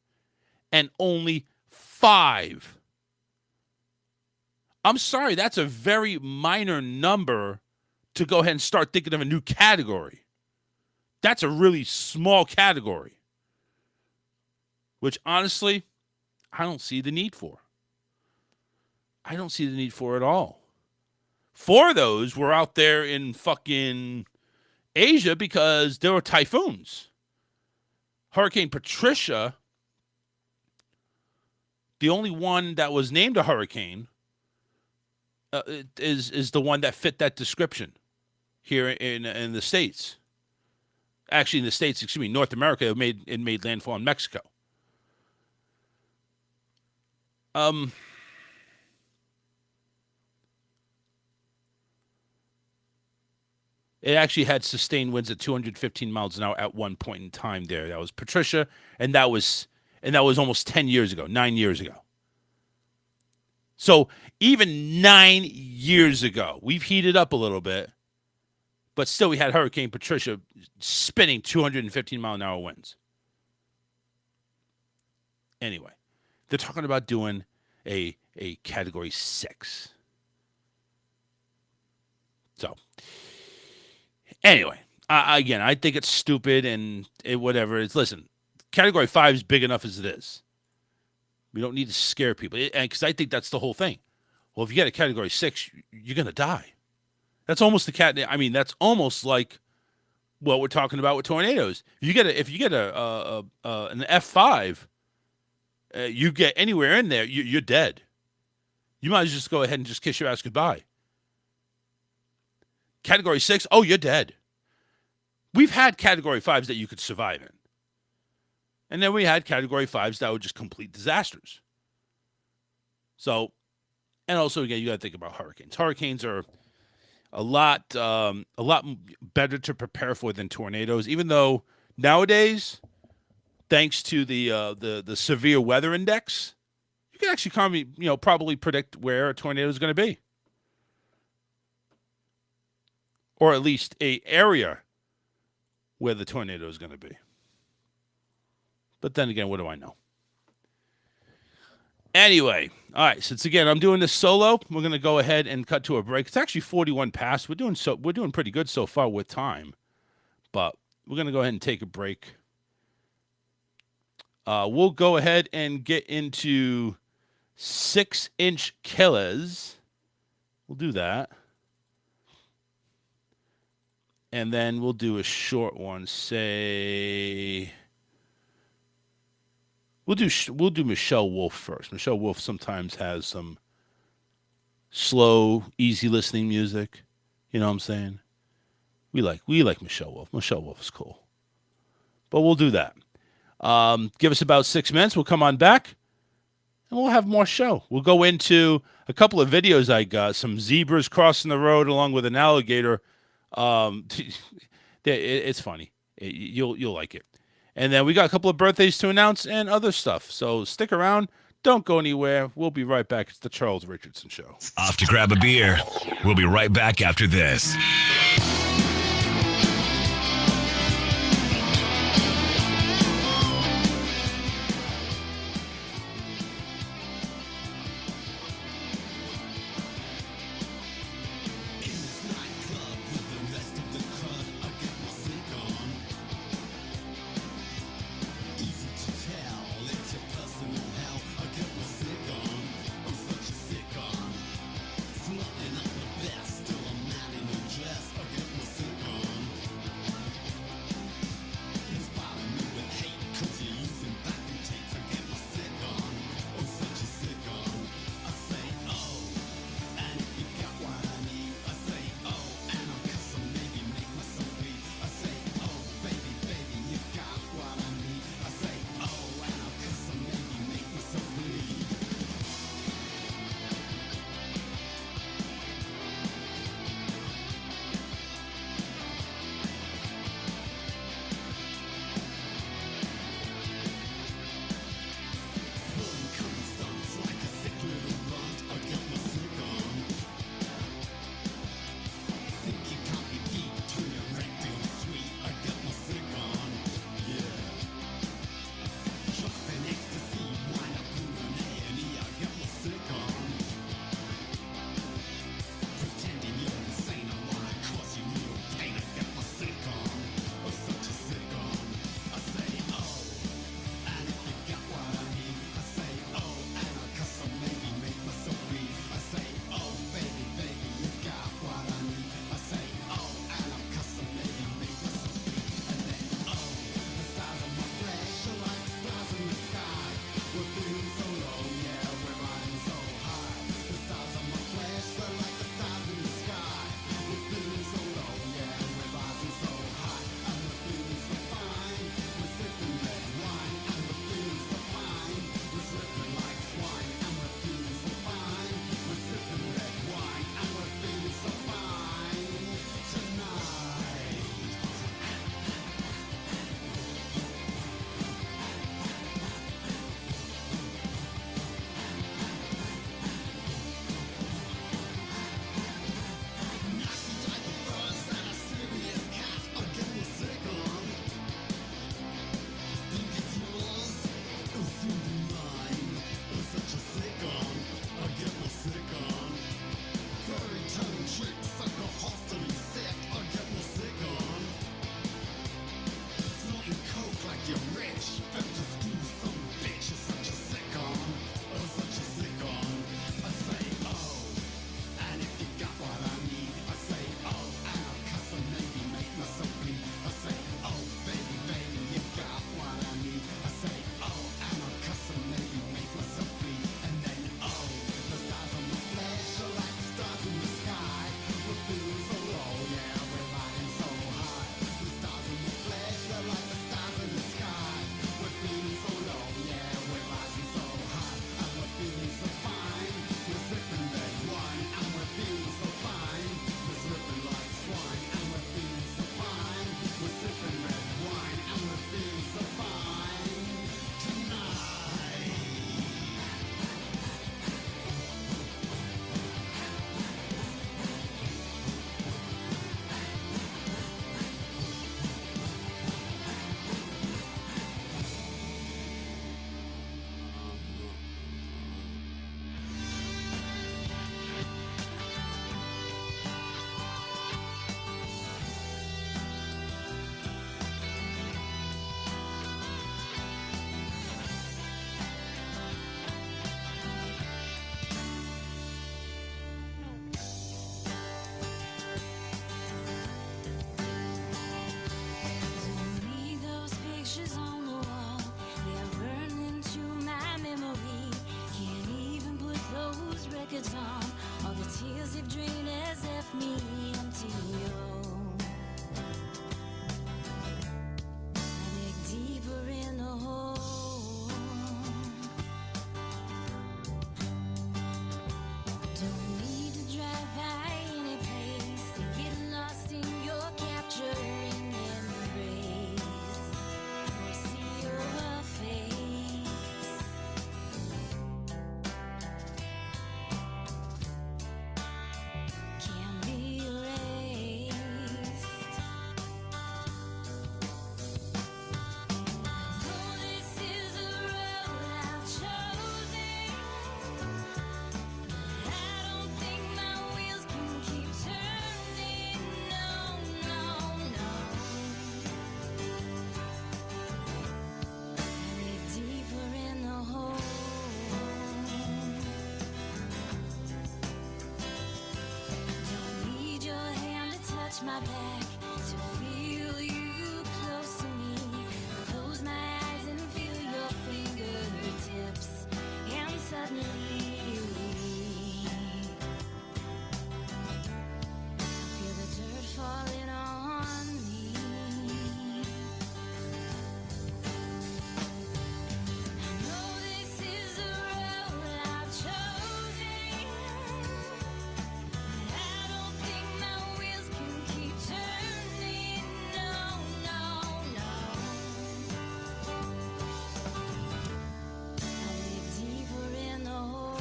and only 5. I'm sorry, that's a very minor number to go ahead and start thinking of a new category. That's a really small category, which honestly, I don't see the need for. I don't see the need for at all. 4 of those were out there in fucking Asia because there were typhoons. Hurricane Patricia, the only one that was named a hurricane, is the one that fit that description here in the States. Actually, in the States, excuse me, North America, it made landfall in Mexico. It actually had sustained winds at 215 miles an hour at one point in time there. That was Patricia, and that was almost 10 years ago, 9 years ago. So even 9 years ago, we've heated up a little bit, but still we had Hurricane Patricia spinning 215 mile an hour winds. Anyway, they're talking about doing a Category 6. So, anyway, again, I think it's stupid and whatever. Listen, Category 5 is big enough as it is. We don't need to scare people. Because I think that's the whole thing. Well, if you get a Category 6, you're going to die. That's almost that's almost like what we're talking about with tornadoes. If you get an F5, you get anywhere in there, you're dead. You might as well just go ahead and just kiss your ass goodbye. Category 6, oh, you're dead. We've had Category 5s that you could survive in. And then we had Category 5s that were just complete disasters. So, and also, again, you got to think about hurricanes. Hurricanes are a lot better to prepare for than tornadoes, even though nowadays, thanks to the severe weather index, you can actually probably predict where a tornado is going to be. Or at least an area where the tornado is going to be. But then again, what do I know? Anyway, all right. Since again I'm doing this solo, we're going to go ahead and cut to a break. It's actually 41 past. We're doing pretty good so far with time, but we're going to go ahead and take a break. We'll go ahead and get into 6-inch killers. We'll do that. And then we'll do a short one. Say, we'll do Michelle Wolf first. Michelle Wolf sometimes has some slow, easy listening music. You know what I'm saying? We like Michelle Wolf. Michelle Wolf is cool. But we'll do that. Give us about 6 minutes. We'll come on back, and we'll have more show. We'll go into a couple of videos I got. Some zebras crossing the road along with an alligator. It's funny. You'll like it. And then we got a couple of birthdays to announce and other stuff. So stick around. Don't go anywhere. We'll be right back. It's the Charles Richardson Show. Off to grab a beer. We'll be right back after this. Dress. arch my back to feel you close to me. Close my eyes and feel your fingertips, and suddenly feel the dirt falling on me. I know this is the road I've chosen. I don't think my wheels can keep turning. No, no, no. I dig deeper in the hole.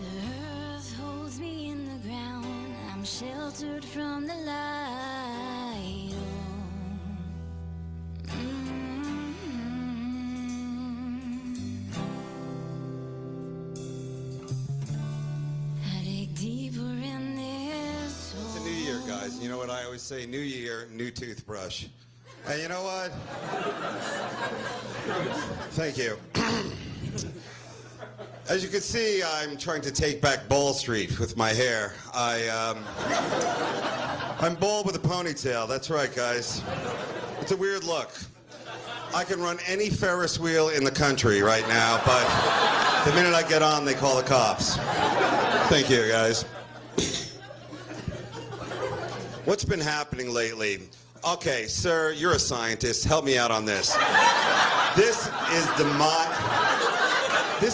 The earth holds me in the ground. I'm sheltered from the light. Oh. I dig deeper in this hole. It's a new year, guys. You know what I always say? New year, new toothbrush. And you know what? Thank you. As you can see, I'm trying to take back Ball Street with my hair. I'm bald with a ponytail. That's right, guys. It's a weird look. I can run any Ferris wheel in the country right now, but the minute I get on, they call the cops. Thank you, guys. What's been happening lately? Okay, sir, you're a scientist. Help me out on this. This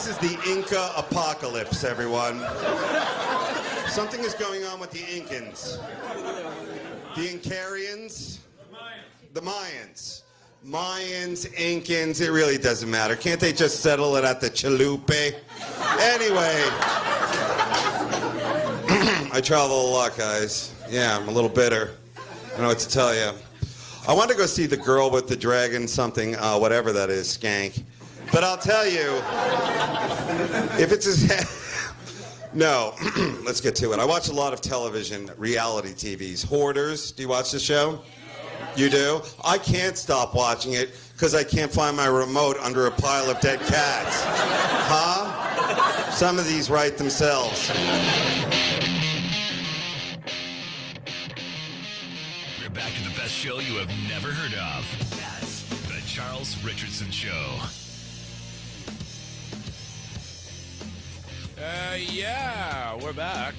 is the Inca apocalypse, everyone. Something is going on with the Incans. The Incarians? The Mayans. Mayans, Incans, it really doesn't matter. Can't they just settle it at the chalupe? Anyway, I travel a lot, guys. Yeah, I'm a little bitter. I don't know what to tell you. I want to go see The Girl with the Dragon something, whatever that is, skank. But I'll tell you, if it's as... No, let's get to it. I watch a lot of television, reality TVs. Hoarders, do you watch the show? You do? I can't stop watching it because I can't find my remote under a pile of dead cats. Huh? Some of these write themselves. We're back to the best show you have never heard of. That's the Charles Richardson Show. Yeah, we're back.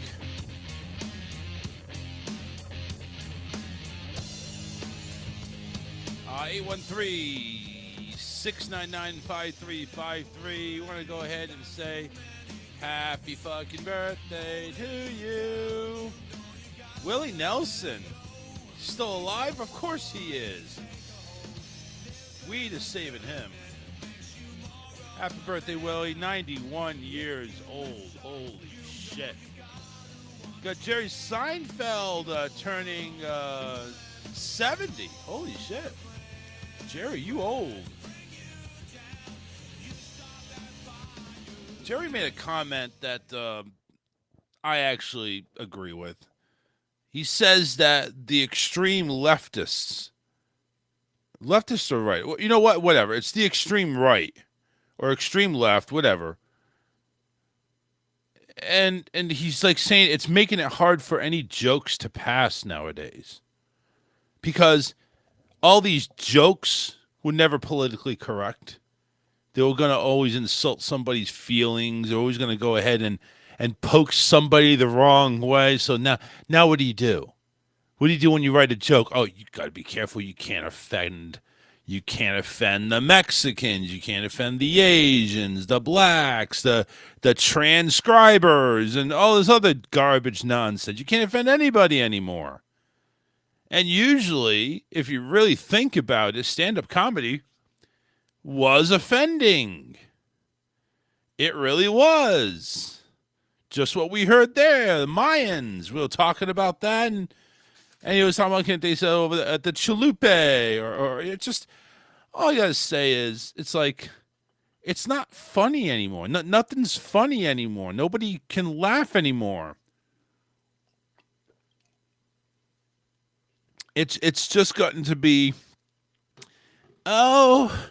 Uh, 813-699-5353. You want to go ahead and say happy fucking birthday to you. Willie Nelson. Still alive? Of course he is. Weed is saving him. Happy birthday, Willie. 91 years old. Holy shit. Got Jerry Seinfeld turning 70. Holy shit. Jerry, you old. Jerry made a comment that I actually agree with. He says that the extreme leftists are right. You know what? Whatever. It's the extreme right. Or extreme left, whatever. And he's like saying it's making it hard for any jokes to pass nowadays. Because all these jokes were never politically correct. They were going to always insult somebody's feelings. They're always going to go ahead and poke somebody the wrong way. So now what do you do? What do you do when you write a joke? Oh, you got to be careful. You can't offend the Mexicans. You can't offend the Asians, the blacks, the transcribers, and all this other garbage nonsense. You can't offend anybody anymore. And usually, if you really think about it, stand-up comedy was offending. It really was. Just what we heard there, the Mayans. We were talking about that, and he was talking about, can't they say over at the chalupe, or it just, all you gotta say is, it's like, it's not funny anymore. Nothing's funny anymore. Nobody can laugh anymore. It's just gotten to be, oh,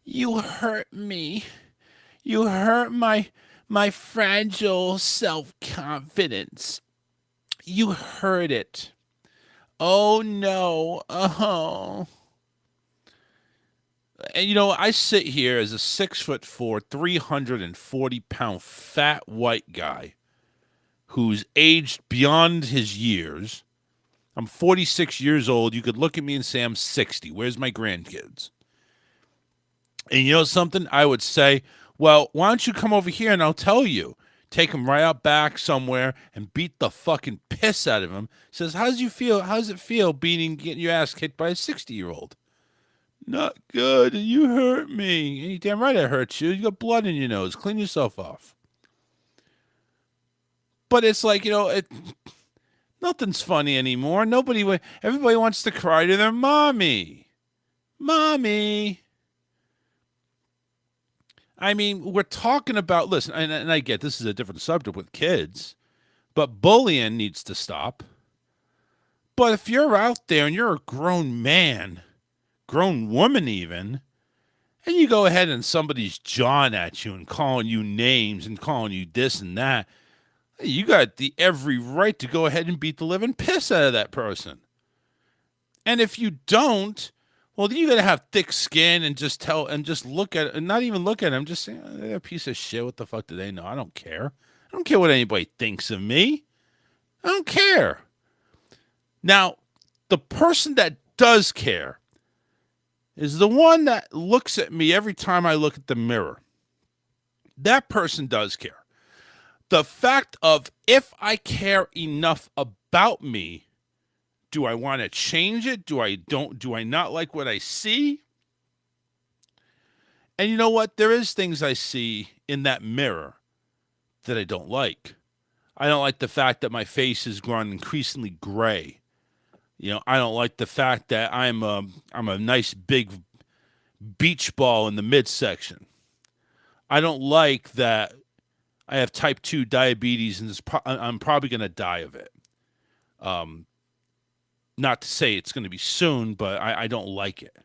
you hurt me. You hurt my My fragile self-confidence. You heard it. Oh, no. Oh. And, you know, I sit here as a 6'4", 340-pound fat white guy who's aged beyond his years. I'm 46 years old. You could look at me and say I'm 60. Where's my grandkids? And you know something? I would say, well, why don't you come over here and I'll tell you. Take him right out back somewhere and beat the fucking piss out of him. Says, how does it feel getting your ass kicked by a 60-year-old? Not good. You hurt me. And you damn right I hurt you. You got blood in your nose. Clean yourself off. But it's like, you know, nothing's funny anymore. Everybody wants to cry to their mommy. Mommy. I mean, we're talking about, listen, and I get this is a different subject with kids, but bullying needs to stop. But if you're out there and you're a grown man, grown woman even, and you go ahead and somebody's jawing at you and calling you names and calling you this and that, you got every right to go ahead and beat the living piss out of that person. And if you don't, well, then you got to have thick skin and just look at it, and not even look at them, just say, oh, they're a piece of shit. What the fuck do they know? I don't care. I don't care what anybody thinks of me. I don't care. Now, the person that does care is the one that looks at me every time I look at the mirror. That person does care. The fact of if I care enough about me, do I want to change it? Do I not like what I see? And you know what? There is things I see in that mirror that I don't like. I don't like the fact that my face has grown increasingly gray. You know, I don't like the fact that I'm a nice big beach ball in the midsection. I don't like that I have type 2 diabetes and I'm probably going to die of it. Not to say it's going to be soon, but I don't like it.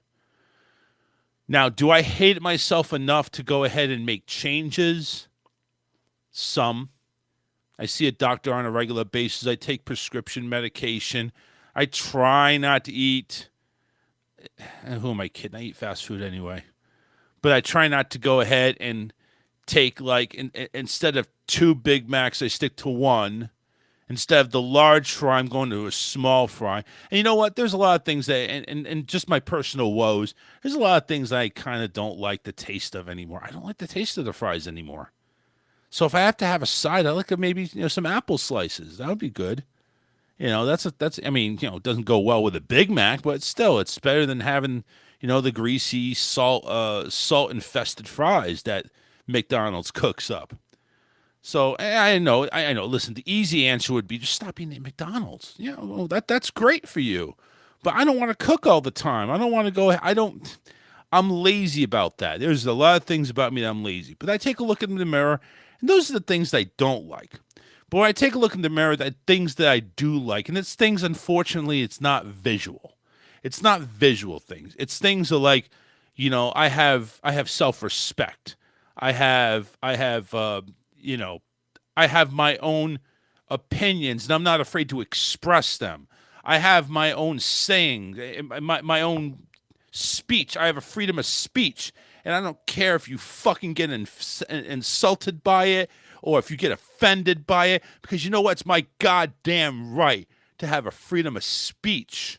Now, do I hate myself enough to go ahead and make changes? Some. I see a doctor on a regular basis. I take prescription medication. I try not to eat. Who am I kidding? I eat fast food anyway. But I try not to go ahead and take, like, instead of 2 Big Macs, I stick to 1. Instead of the large fry, I'm going to a small fry. And you know what? There's a lot of things that, and just my personal woes, there's a lot of things I kind of don't like the taste of anymore. I don't like the taste of the fries anymore. So if I have to have a side, I like maybe some apple slices. That would be good. That's I mean, it doesn't go well with a Big Mac, but still, it's better than having the greasy salt infested fries that McDonald's cooks up. So I know. Listen, the easy answer would be just stop eating at McDonald's. That's great for you, but I don't want to cook all the time. I don't want to go. I'm lazy about that. There's a lot of things about me that I'm lazy. But I take a look in the mirror, and those are the things that I don't like. But when I take a look in the mirror, that things that I do like, and it's things. Unfortunately, it's not visual. It's not visual things. It's things that like, I have self-respect. I have my own opinions, and I'm not afraid to express them. I have my own saying, my own speech. I have a freedom of speech, and I don't care if you fucking get insulted by it or if you get offended by it, because you know what? It's my goddamn right to have a freedom of speech.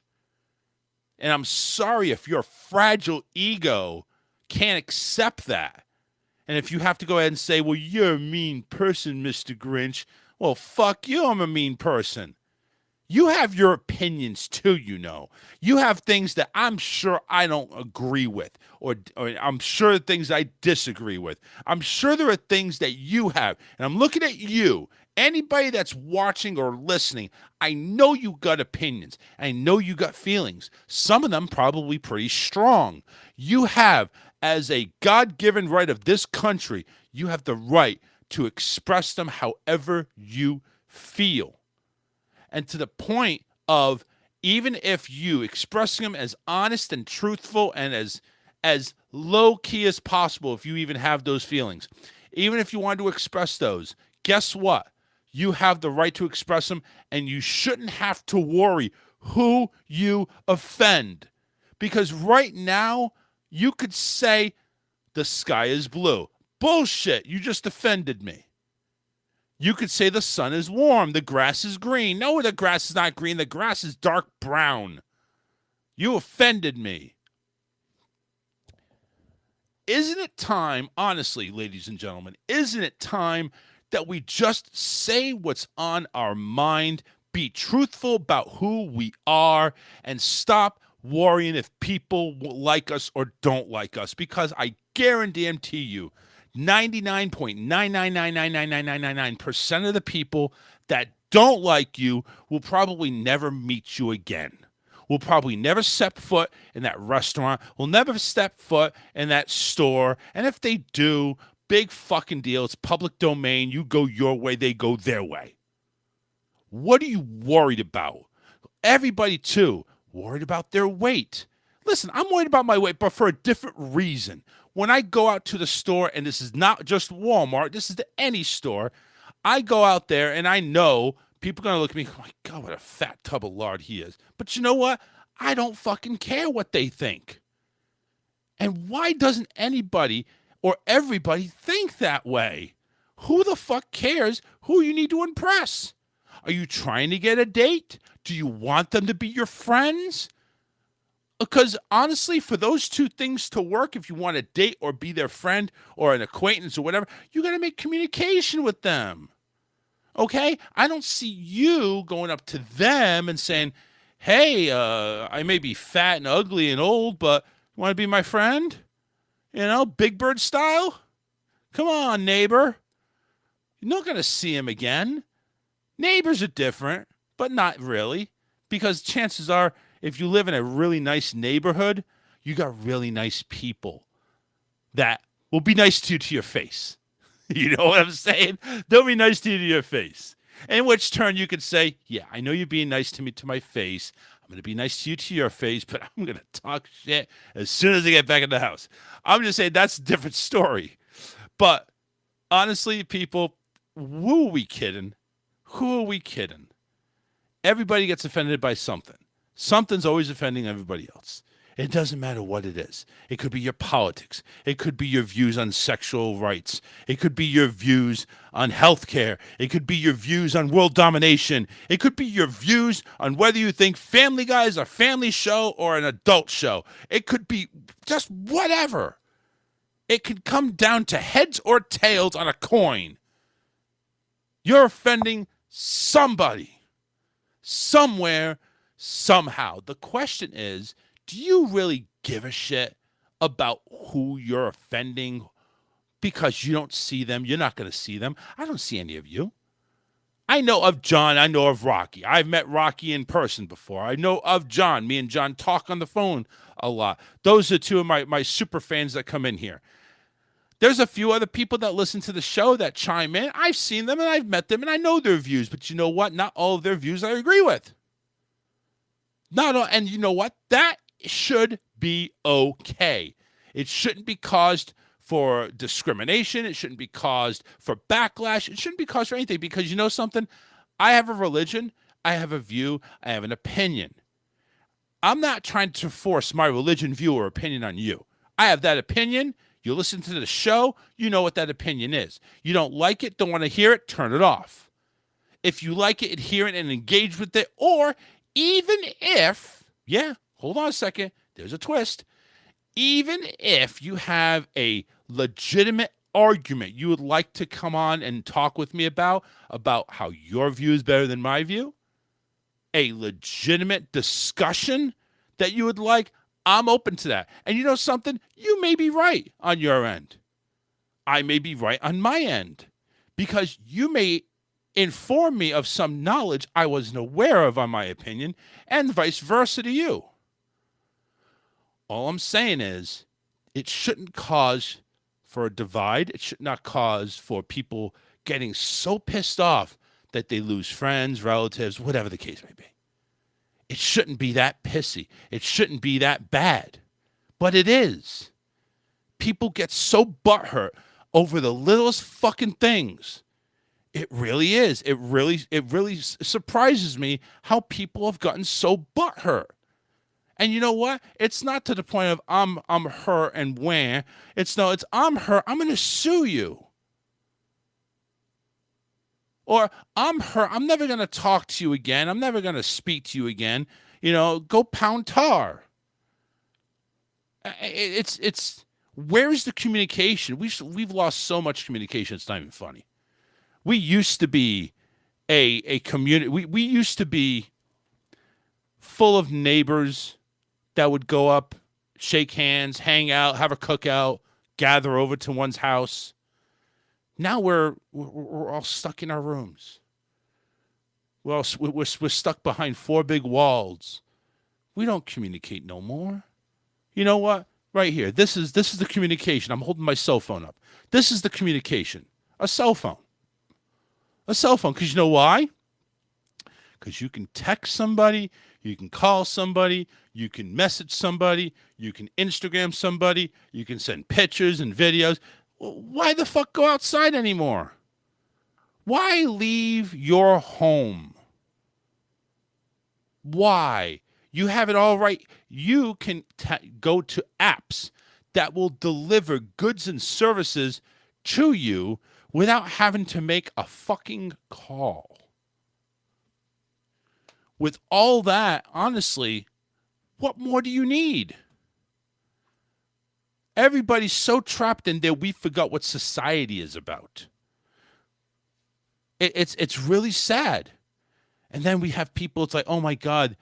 And I'm sorry if your fragile ego can't accept that. And if you have to go ahead and say, well, you're a mean person, Mr. Grinch, well, fuck you, I'm a mean person. You have your opinions too, You have things that I'm sure I don't agree with, or I'm sure things I disagree with. I'm sure there are things that you have. And I'm looking at you, anybody that's watching or listening, I know you got opinions. I know you got feelings. Some of them probably pretty strong. You have, as a God-given right of this country, you have the right to express them however you feel. And to the point of, even if you expressing them as honest and truthful and as low-key as possible, if you even have those feelings, even if you want to express those, guess what? You have the right to express them, and you shouldn't have to worry who you offend. Because right now, you could say the sky is blue. Bullshit. You just offended me. You could say the sun is warm. The grass is green. No, the grass is not green. The grass is dark brown. You offended me. Isn't it time, honestly, ladies and gentlemen, isn't it time that we just say what's on our mind, be truthful about who we are, and stop worrying if people like us or don't like us? Because I guarantee you, 99.9999999% of the people that don't like you will probably never meet you again. Will probably never step foot in that restaurant, will never step foot in that store. And if they do, big fucking deal. It's public domain. You go your way, they go their way. What are you worried about? Everybody, too, worried about their weight. Listen, I'm worried about my weight, but for a different reason. When I go out to the store, and this is not just Walmart, this is any store, I go out there and I know people are going to look at me, oh my God, what a fat tub of lard he is. But you know what? I don't fucking care what they think. And why doesn't anybody or everybody think that way? Who the fuck cares who you need to impress? Are you trying to get a date? Do you want them to be your friends? Because honestly, for those two things to work, if you want a date or be their friend or an acquaintance or whatever, you got to make communication with them. Okay? I don't see you going up to them and saying, hey, I may be fat and ugly and old, but you want to be my friend? You know, Big Bird style? Come on, neighbor. You're not going to see him again. Neighbors are different, but not really. Because chances are, if you live in a really nice neighborhood, you got really nice people that will be nice to you to your face. You know what I'm saying? They'll be nice to you to your face. In which turn you could say, yeah, I know you're being nice to me to my face. I'm going to be nice to you to your face, but I'm going to talk shit as soon as I get back in the house. I'm just saying that's a different story. But honestly, people, who are we kidding? Who are we kidding? Everybody gets offended by something. Something's always offending everybody else. It doesn't matter what it is. It could be your politics. It could be your views on sexual rights. It could be your views on healthcare. It could be your views on world domination. It could be your views on whether you think Family Guy is a family show or an adult show. It could be just whatever. It could come down to heads or tails on a coin. You're offending somebody, somewhere, somehow. The question is, do you really give a shit about who you're offending because you don't see them? You're not going to see them. I don't see any of you. I know of John. I know of Rocky. I've met Rocky in person before. I know of John. Me and John talk on the phone a lot. Those are two of my super fans that come in here. There's a few other people that listen to the show that chime in. I've seen them and I've met them and I know their views. But you know what? Not all of their views I agree with. And you know what? That should be okay. It shouldn't be caused for discrimination. It shouldn't be caused for backlash. It shouldn't be caused for anything because you know something? I have a religion. I have a view. I have an opinion. I'm not trying to force my religion, view, or opinion on you. I have that opinion. You listen to the show, you know what that opinion is. You don't like it, don't want to hear it, turn it off. If you like it, adhere it and engage with it, or even if, hold on a second, there's a twist. Even if you have a legitimate argument you would like to come on and talk with me about how your view is better than my view, a legitimate discussion that you would like, I'm open to that. And you know something? You may be right on your end. I may be right on my end. Because you may inform me of some knowledge I wasn't aware of on my opinion, and vice versa to you. All I'm saying is, it shouldn't cause for a divide. It should not cause for people getting so pissed off that they lose friends, relatives, whatever the case may be. It shouldn't be that pissy. It shouldn't be that bad. But it is. People get so butthurt over the littlest fucking things. It really is. It really surprises me how people have gotten so butthurt. And you know what? It's not to the point of I'm her and where. It's I'm her. I'm going to sue you. Or I'm her. I'm never going to talk to you again. I'm never going to speak to you again. Go pound tar. It's where is the communication? We've lost so much communication. It's not even funny. We used to be a community. We used to be full of neighbors that would go up, shake hands, hang out, have a cookout, gather over to one's house. Now we're all stuck in our rooms. We're stuck behind 4 big walls. We don't communicate no more. You know what? Right here. This is the communication. I'm holding my cell phone up. This is the communication. A cell phone. A cell phone. Because you know why? Because you can text somebody, you can call somebody, you can message somebody, you can Instagram somebody, you can send pictures and videos. Why the fuck go outside anymore? Why leave your home? Why? You have it all right. You can go to apps that will deliver goods and services to you without having to make a fucking call. With all that, honestly, what more do you need? Everybody's so trapped in there, we forgot what society is about. It's really sad. And then we have people, it's like, oh my God,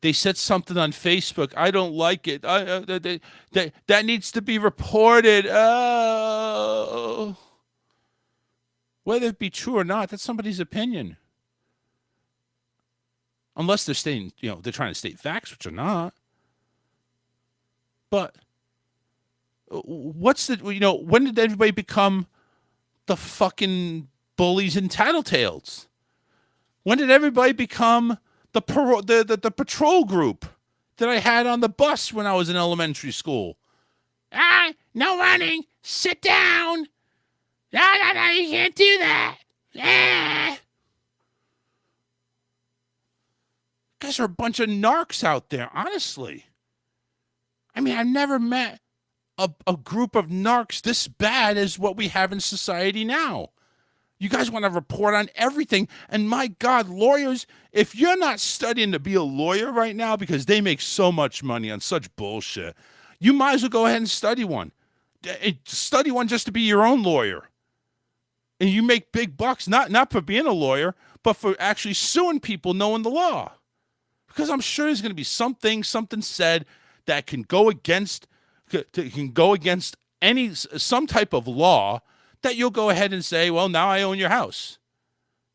they said something on Facebook. I don't like it. That needs to be reported. Oh. Whether it be true or not, that's somebody's opinion. Unless they're stating, they're trying to state facts, which are not. But when did everybody become the fucking bullies and tattletales? When did everybody become the patrol group that I had on the bus when I was in elementary school? No running. Sit down. No, you can't do that. You guys are a bunch of narcs out there, honestly. I mean, I've never met a group of narcs this bad as what we have in society now. You guys want to report on everything. And my God, lawyers, if you're not studying to be a lawyer right now because they make so much money on such bullshit, you might as well go ahead and study one. Study one just to be your own lawyer. And you make big bucks, not for being a lawyer, but for actually suing people knowing the law. Because I'm sure there's going to be something said that can go against some type of law that you'll go ahead and say, well, now I own your house.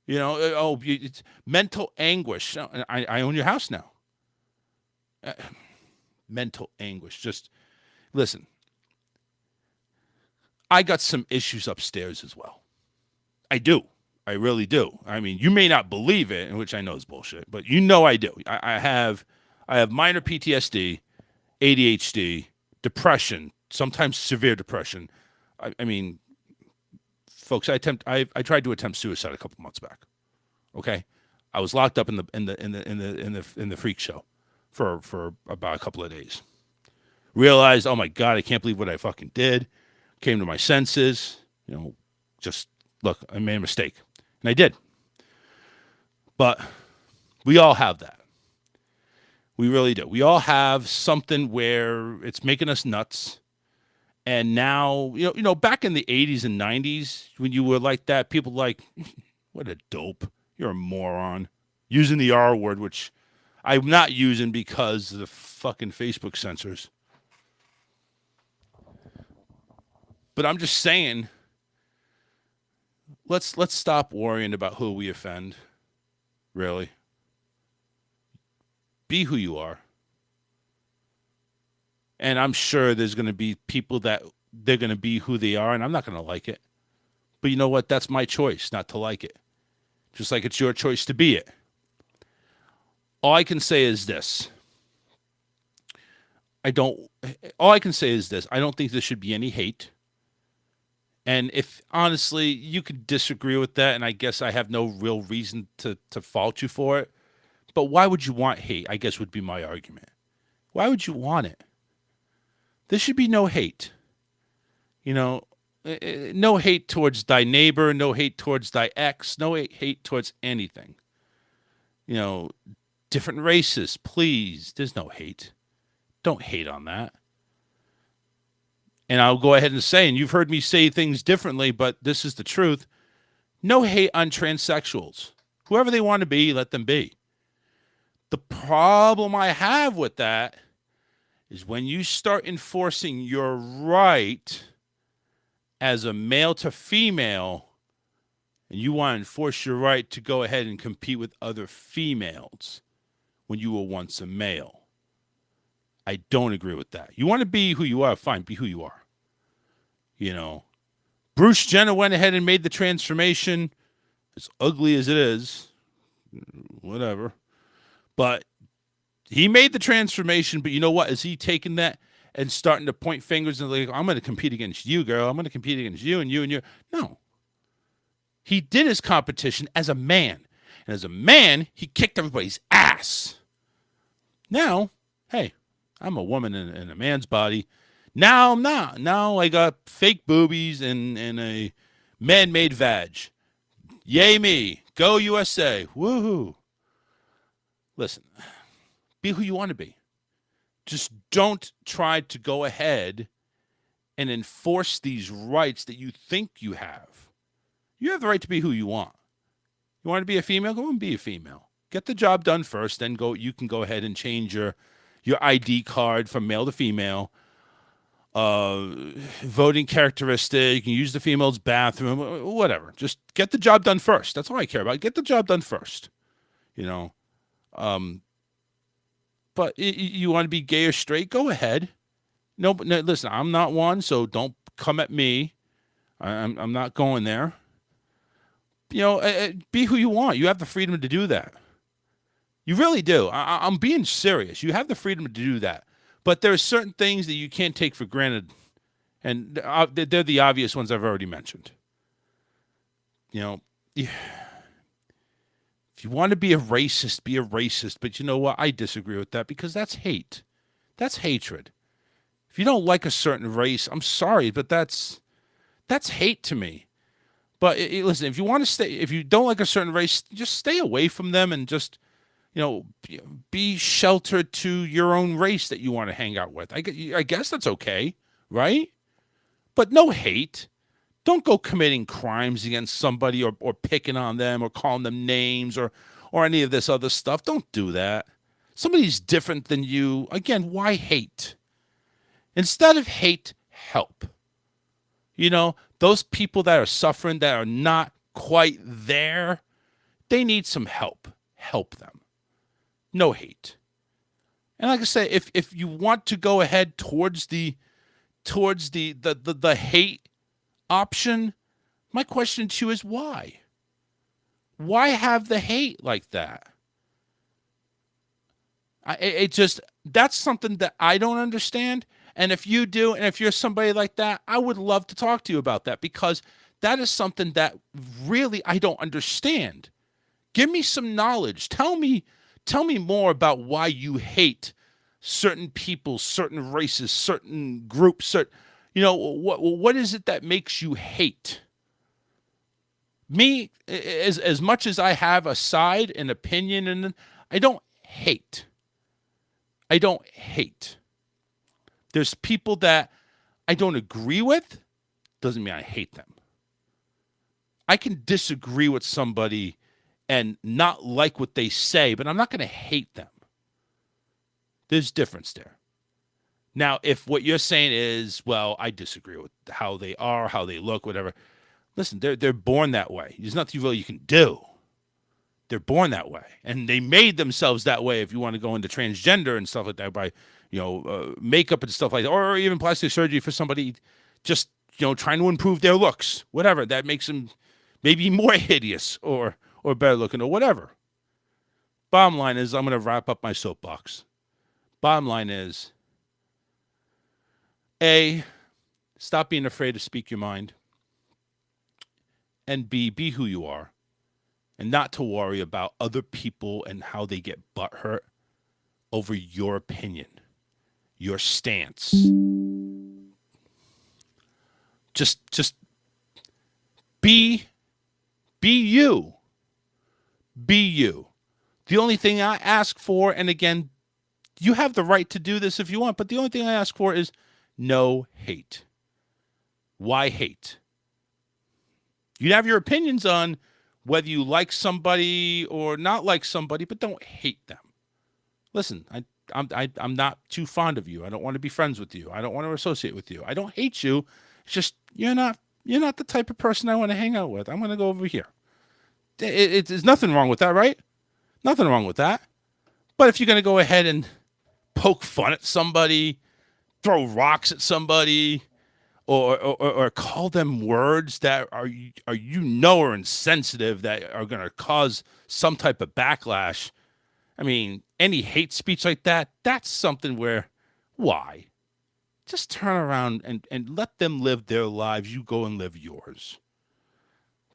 It's mental anguish. I own your house now. Mental anguish. Just listen. I got some issues upstairs as well. I do. I really do. I mean, you may not believe it, which I know is bullshit, but I do. I have minor PTSD, ADHD, depression, sometimes severe depression. I mean, folks, I tried to attempt suicide a couple months back. Okay, I was locked up in the freak show for about a couple of days. Realized, oh my God, I can't believe what I fucking did. Came to my senses. Just look, I made a mistake, and I did. But we all have that. We really do. We all have something where it's making us nuts. And now, back in the 80s and 90s, when you were like that, people were like, what a dope. You're a moron. Using the R word, which I'm not using because of the fucking Facebook censors. But I'm just saying, let's stop worrying about who we offend. Really. Be who you are. And I'm sure there's going to be people that they're going to be who they are, and I'm not going to like it. But you know what? That's my choice not to like it. Just like it's your choice to be it. All I can say is this. I don't think there should be any hate. And if honestly you could disagree with that, and I guess I have no real reason to fault you for it, but why would you want hate? I guess would be my argument. Why would you want it? There should be no hate. You know, no hate towards thy neighbor, no hate towards thy ex, no hate towards anything. You know, different races, please. There's no hate. Don't hate on that. And I'll go ahead and say, and you've heard me say things differently, but this is the truth. No hate on transsexuals. Whoever they want to be, let them be. The problem I have with that is when you start enforcing your right as a male to female, and you want to enforce your right to go ahead and compete with other females when you were once a male. I don't agree with that. You want to be who you are, fine, be who you are. You know, Bruce Jenner went ahead and made the transformation, as ugly as it is, whatever. But he made the transformation, but you know what? Is he taking that and starting to point fingers and like, I'm going to compete against you, girl. I'm going to compete against you and you and you. No. He did his competition as a man. And as a man, he kicked everybody's ass. Now, hey, I'm a woman in a man's body. Now I'm not. Now I got fake boobies and a man-made vag. Yay me. Go USA. Woohoo. Listen, be who you want to be. Just don't try to go ahead and enforce these rights that you think you have. You have the right to be who you want. You want to be a female? Go and be a female. Get the job done first, then you can go ahead and change your ID card from male to female. Voting characteristic, you can use the female's bathroom, whatever. Just get the job done first. That's all I care about. Get the job done first. You know. But you want to be gay or straight? Go ahead. No, listen, I'm not one, so don't come at me. I'm not going there. You know, be who you want. You have the freedom to do that. You really do. I'm being serious. You have the freedom to do that. But there are certain things that you can't take for granted. And they're the obvious ones I've already mentioned. You know, if you want to be a racist, be a racist. But you know what? I disagree with that because that's hate. That's hatred. If you don't like a certain race, I'm sorry, but that's hate to me. But listen, if you want to stay, if you don't like a certain race, just stay away from them and just, you know, be sheltered to your own race that you want to hang out with. I guess that's okay, right? But no hate. Don't go committing crimes against somebody or picking on them or calling them names or any of this other stuff. Don't do that. Somebody's different than you. Again, why hate? Instead of hate, help. You know, those people that are suffering, that are not quite there, they need some help. Help them. No hate. And like I say, if you want to go ahead towards the hate option, my question to you is why? Why have the hate like that? That's something that I don't understand. And if you do, and if you're somebody like that, I would love to talk to you about that because that is something that really I don't understand. Give me some knowledge. Tell me more about why you hate certain people, certain races, certain groups. You know, what is it that makes you hate? Me, as much as I have a side, an opinion, and I don't hate. I don't hate. There's people that I don't agree with. Doesn't mean I hate them. I can disagree with somebody and not like what they say, but I'm not going to hate them. There's difference there. Now, if what you're saying is, well, I disagree with how they are, how they look, whatever. Listen, they're born that way. There's nothing really you can do. They're born that way. And they made themselves that way if you want to go into transgender and stuff like that by, you know, makeup and stuff like that, or even plastic surgery for somebody just, you know, trying to improve their looks, whatever. That makes them maybe more hideous or better looking or whatever. Bottom line is, I'm going to wrap up my soapbox. Bottom line is, A, stop being afraid to speak your mind. and B, be who you are, and not to worry about other people and how they get butthurt over your opinion, your stance. Just be you. Be you. The only thing I ask for, and again, you have the right to do this if you want, but the only thing I ask for is no hate. Why hate? You have your opinions on whether you like somebody or not like somebody, but don't hate them. Listen, I'm not too fond of you. I don't want to be friends with you. I don't want to associate with you. I don't hate you. It's just you're not the type of person I want to hang out with. I'm going to go over here. There's nothing wrong with that, right? Nothing wrong with that. But if you're going to go ahead and poke fun at somebody, throw rocks at somebody, or call them words that are insensitive, that are going to cause some type of backlash. I mean, any hate speech like that, that's something where, why? Just turn around and let them live their lives. You go and live yours.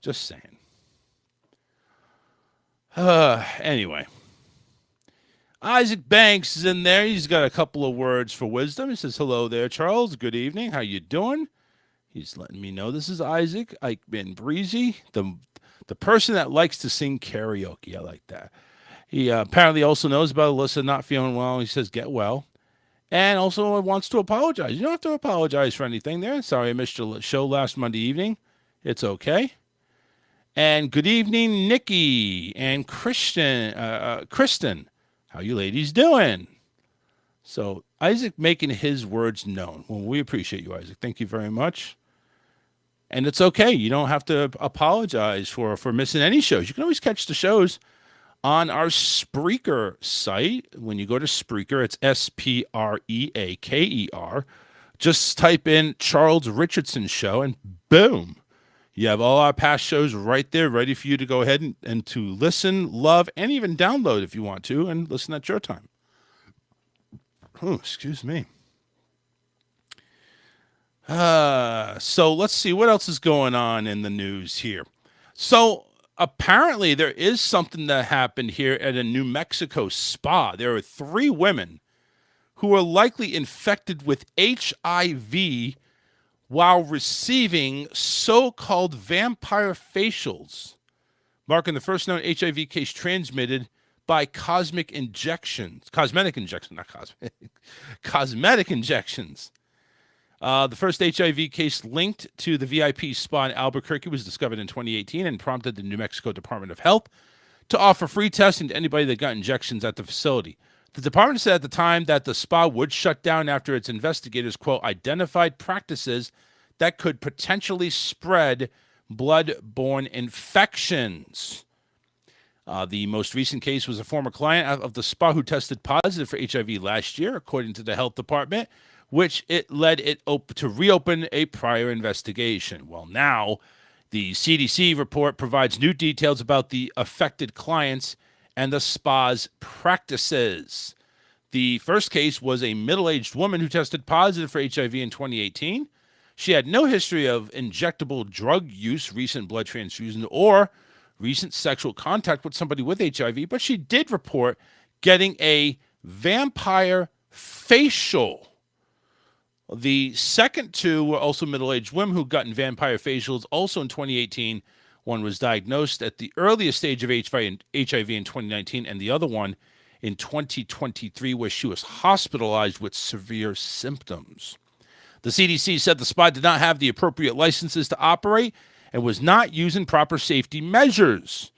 Just saying. Anyway. Isaac Banks is in there. He's got a couple of words for wisdom. He says, hello there, Charles. Good evening. How you doing? He's letting me know this is Isaac Eichmann Breezy, the person that likes to sing karaoke. I like that. He apparently also knows about Alyssa not feeling well. He says, get well. And also wants to apologize. You don't have to apologize for anything there. Sorry I missed your show last Monday evening. It's okay. And good evening, Nikki and Kristen. How you ladies doing? So Isaac making his words known. Well, we appreciate you, Isaac. Thank you very much. And it's okay. You don't have to apologize for missing any shows. You can always catch the shows on our Spreaker site. When you go to Spreaker, it's Spreaker. Just type in Charles Richardson Show, and boom, you have all our past shows right there, ready for you to go ahead and to listen, love, and even download if you want to, and listen at your time. Oh, excuse me. So let's see what else is going on in the news here. So apparently there is something that happened here at a New Mexico spa. There are 3 women who are likely infected with HIV while receiving so-called vampire facials, marking the first known HIV case transmitted by cosmetic injections. The first HIV case linked to the VIP spa in Albuquerque was discovered in 2018 and prompted the New Mexico Department of Health to offer free testing to anybody that got injections at the facility. The department said at the time that the spa would shut down after its investigators, quote, identified practices that could potentially spread blood-borne infections. The most recent case was a former client of the spa who tested positive for HIV last year, according to the health department, which it led it to reopen a prior investigation. Well, now the CDC report provides new details about the affected clients and the spa's practices. The first case was a middle-aged woman who tested positive for HIV in 2018. She had no history of injectable drug use, recent blood transfusion, or recent sexual contact with somebody with HIV, but she did report getting a vampire facial. The second 2 were also middle-aged women who gotten vampire facials also in 2018. One was diagnosed at the earliest stage of HIV in 2019, and the other one in 2023, where she was hospitalized with severe symptoms. The CDC said the spa did not have the appropriate licenses to operate and was not using proper safety measures.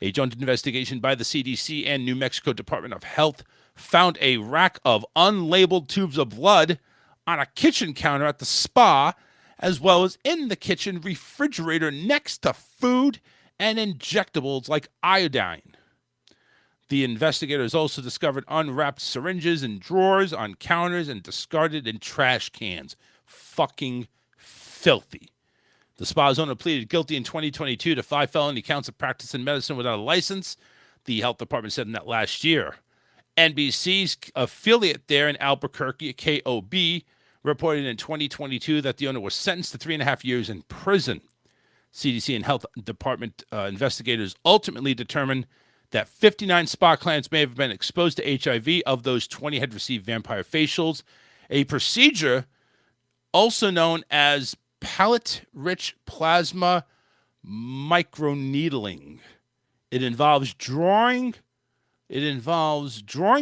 A joint investigation by the CDC and New Mexico Department of Health found a rack of unlabeled tubes of blood on a kitchen counter at the spa, as well as in the kitchen refrigerator next to food and injectables like iodine. The investigators also discovered unwrapped syringes in drawers, on counters, and discarded in trash cans. Fucking filthy. The spa's owner pleaded guilty in 2022 to 5 felony counts of practicing medicine without a license, the health department said in that last year. NBC's affiliate there in Albuquerque, KOB, reported in 2022 that the owner was sentenced to 3.5 years in prison. CDC and Health Department investigators ultimately determined that 59 spa clients may have been exposed to HIV. Of those, 20 had received vampire facials, a procedure also known as palate-rich plasma microneedling. It involves drawing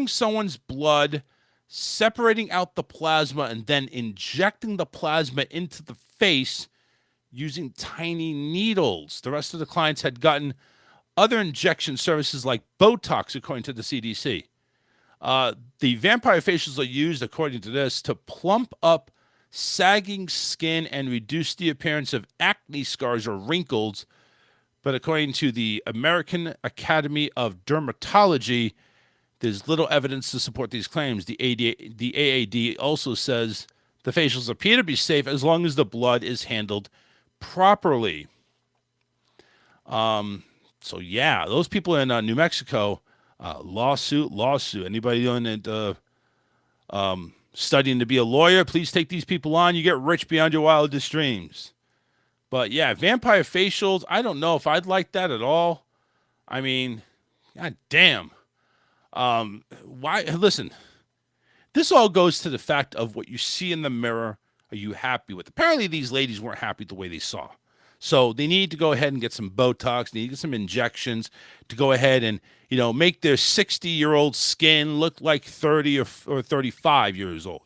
someone's blood, separating out the plasma, and then injecting the plasma into the face using tiny needles. The rest of the clients had gotten other injection services like Botox, according to the CDC. The vampire facials are used, according to this, to plump up sagging skin and reduce the appearance of acne scars or wrinkles. But according to the American Academy of Dermatology, there's little evidence to support these claims. The AAD also says the facials appear to be safe as long as the blood is handled properly. So yeah, those people in New Mexico, lawsuit. Anybody doing it, studying to be a lawyer, please take these people on. You get rich beyond your wildest dreams. But yeah, vampire facials, I don't know if I'd like that at all. I mean, god damn. Why? Listen, this all goes to the fact of what you see in the mirror. Are you happy with? Apparently, these ladies weren't happy the way they saw. So they need to go ahead and get some Botox. They need to get some injections to go ahead and, make their 60-year-old skin look like 30 or 35 years old.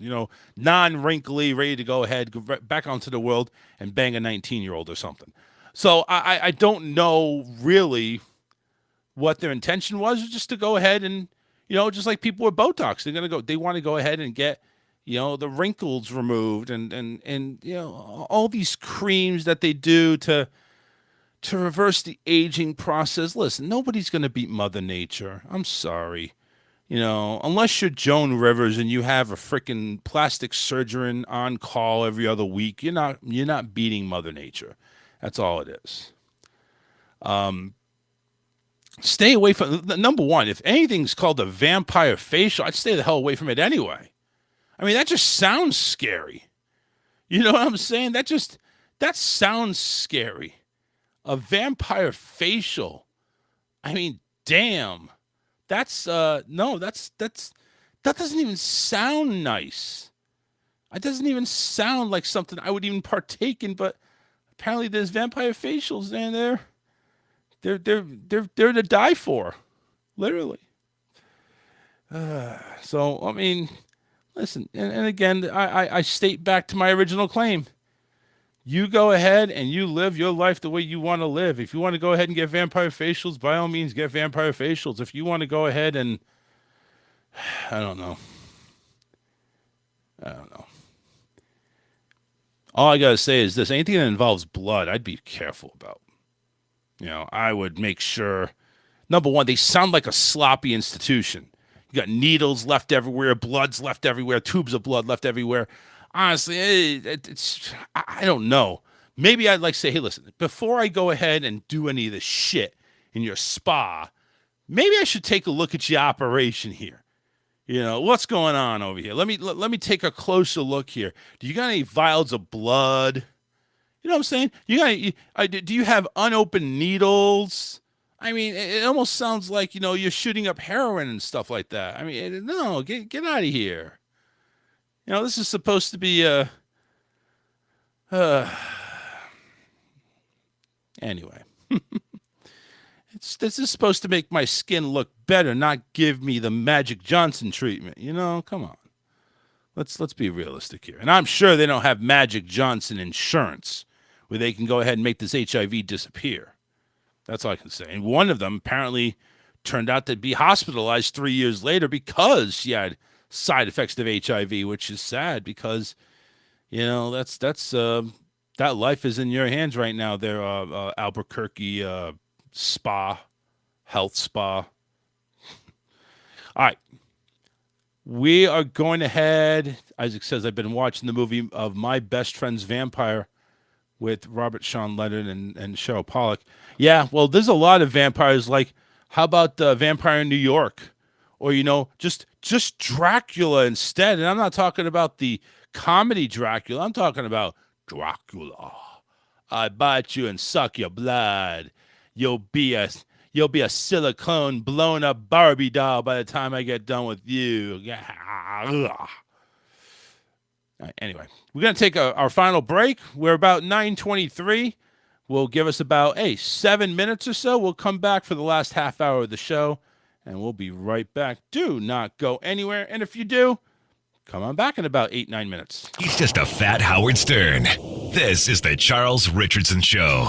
Non-wrinkly, ready to go ahead, go back onto the world and bang a 19-year-old or something. So I don't know really what their intention was, just to go ahead and, just like people with Botox, they want to go ahead and get, the wrinkles removed and all these creams that they do to reverse the aging process. Listen, nobody's going to beat Mother Nature. I'm sorry. Unless you're Joan Rivers and you have a freaking plastic surgeon on call every other week, you're not beating Mother Nature. That's all it is. Stay away from, number one, if anything's called a vampire facial, I'd stay the hell away from it anyway. I mean, that just sounds scary. You know what I'm saying? That sounds scary. A vampire facial. I mean, damn. That doesn't even sound nice. It doesn't even sound like something I would even partake in, but apparently there's vampire facials and they're to die for. Literally. So, I mean, listen, and again, I state back to my original claim. You go ahead and you live your life the way you want to live. If you want to go ahead and get vampire facials, by all means, get vampire facials. If you want to go ahead and, I don't know. All I got to say is this. Anything that involves blood, I'd be careful about. I would make sure, number one, they sound like a sloppy institution. You got needles left everywhere, blood's left everywhere, tubes of blood left everywhere. Honestly, I don't know. Maybe I'd like to say, hey, listen, before I go ahead and do any of this shit in your spa, maybe I should take a look at your operation here. What's going on over here? Let me take a closer look here. Do you got any vials of blood? You know what I'm saying? Do you have unopened needles? I mean, it almost sounds like, you're shooting up heroin and stuff like that. I mean, no, get out of here. This is supposed to be anyway. This is supposed to make my skin look better, not give me the Magic Johnson treatment. Come on. Let's be realistic here. And I'm sure they don't have Magic Johnson insurance where they can go ahead and make this HIV disappear. That's all I can say. And one of them apparently turned out to be hospitalized 3 years later because she had side effects of HIV, which is sad because, that life is in your hands right now. There, Albuquerque health spa. All right. We are going ahead. Isaac says, I've been watching the movie of My Best Friend's Vampire with Robert Sean Leonard and Cheryl Pollack. Yeah, well, there's a lot of vampires. Like, how about Vampire in New York? Or, just Dracula instead. And I'm not talking about the comedy Dracula. I'm talking about Dracula. I bite you and suck your blood. You'll be a silicone blown up Barbie doll by the time I get done with you. Anyway, we're going to take our final break. We're about 9:23. We'll give us about 7 minutes or so. We'll come back for the last half hour of the show, and we'll be right back. Do not go anywhere. And if you do, come on back in about 8-9 minutes. He's just a fat Howard Stern. This is the Charles Richardson Show.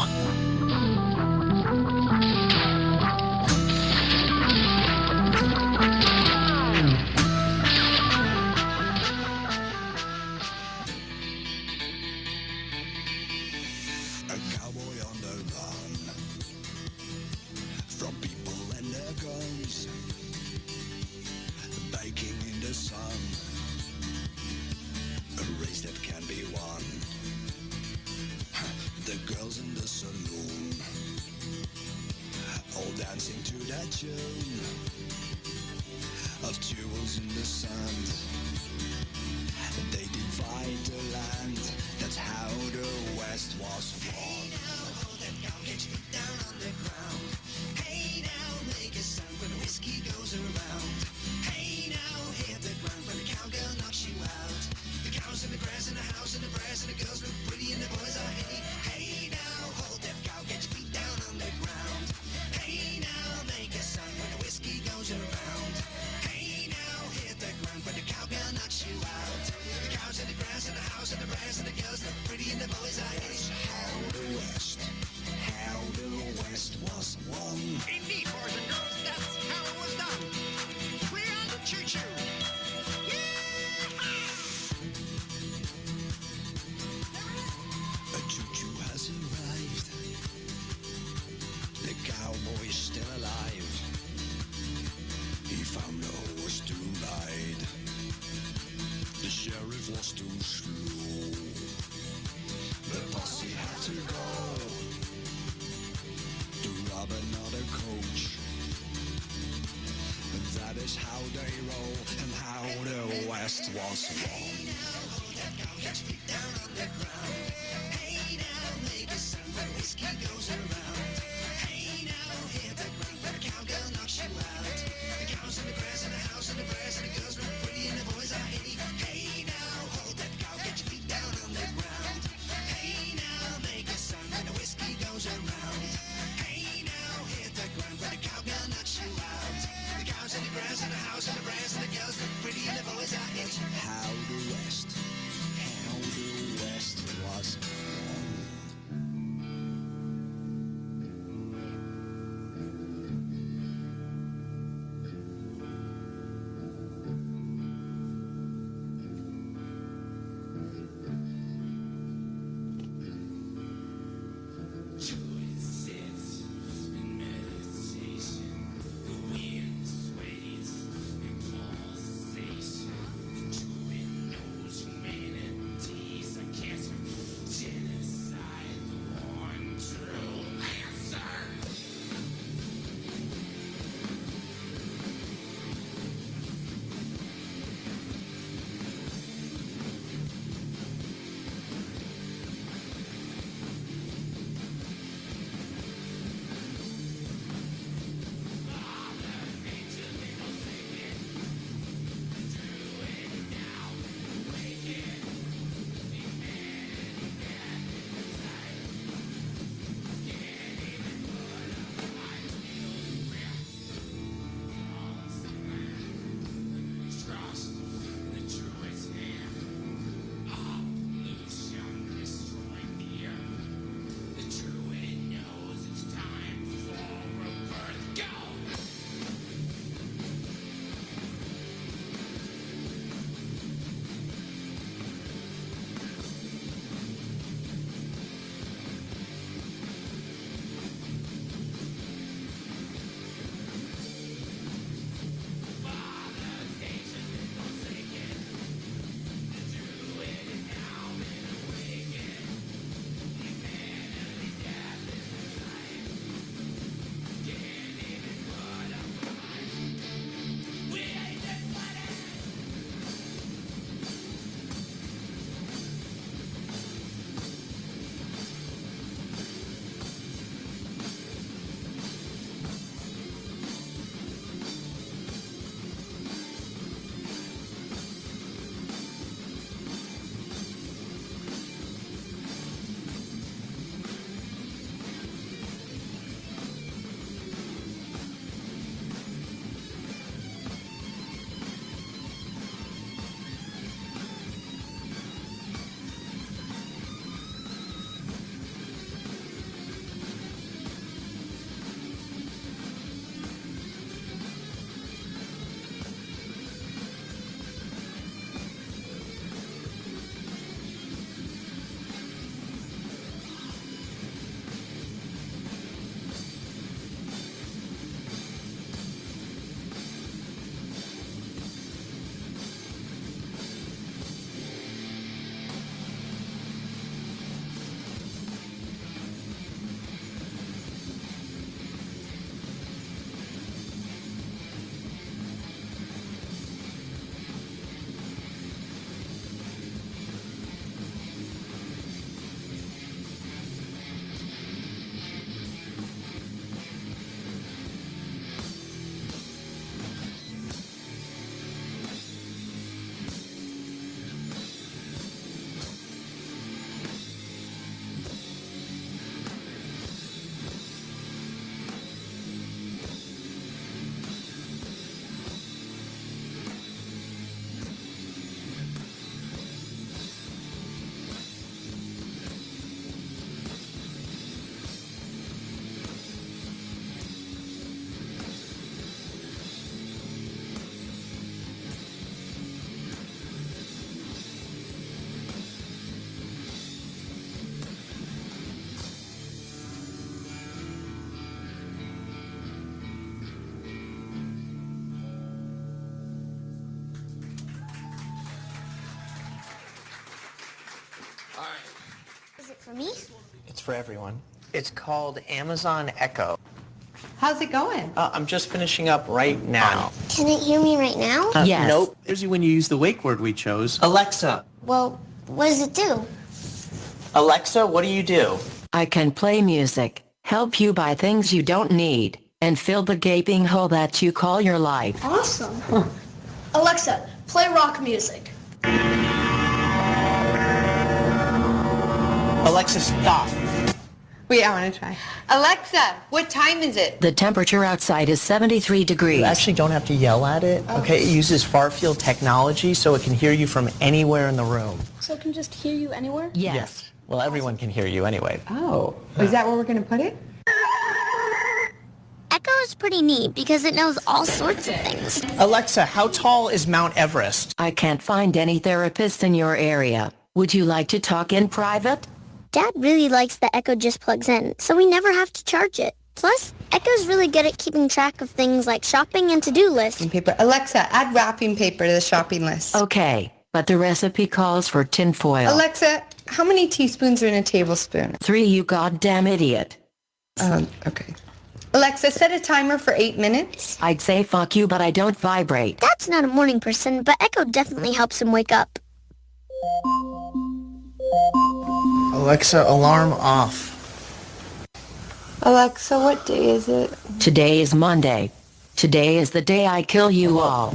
For me? It's for everyone. It's called Amazon Echo. How's it going? I'm just finishing up right now. Can it hear me right now? Yes. Nope. Here's when you use the wake word we chose. Alexa. Well, what does it do? Alexa, what do you do? I can play music, help you buy things you don't need, and fill the gaping hole that you call your life. Awesome. Alexa, play rock music. Alexa, stop. Wait, I want to try. Alexa, what time is it? The temperature outside is 73 degrees. You actually don't have to yell at it, okay? It uses far-field technology so it can hear you from anywhere in the room. So it can just hear you anywhere? Yes. Well, everyone can hear you anyway. Oh, is that where we're going to put it? Echo is pretty neat because it knows all sorts of things. Alexa, how tall is Mount Everest? I can't find any therapists in your area. Would you like to talk in private? Dad really likes that Echo just plugs in, so we never have to charge it. Plus, Echo's really good at keeping track of things like shopping and to-do lists. Paper. Alexa, add wrapping paper to the shopping list. Okay, but the recipe calls for tinfoil. Alexa, how many teaspoons are in a tablespoon? 3, you goddamn idiot. Okay. Alexa, set a timer for 8 minutes. I'd say fuck you, but I don't vibrate. Dad's not a morning person, but Echo definitely helps him wake up. Alexa, alarm off. Alexa, what day is it? Today is Monday. Today is the day I kill you all.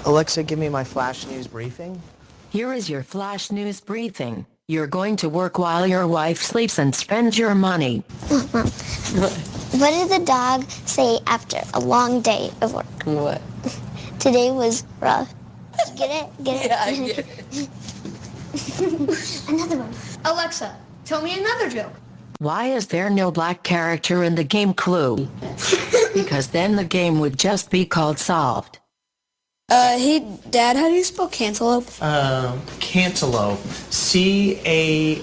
Alexa, give me my flash news briefing. Here is your flash news briefing. You're going to work while your wife sleeps and spends your money. What did the dog say after a long day of work? What? Today was rough. Get it? Get it? Yeah, I get it. Another one. Alexa, tell me another joke. Why is there no black character in the game Clue? Because then the game would just be called Solved. Hey, Dad, how do you spell cantaloupe? Cantaloupe. C-A-N-T...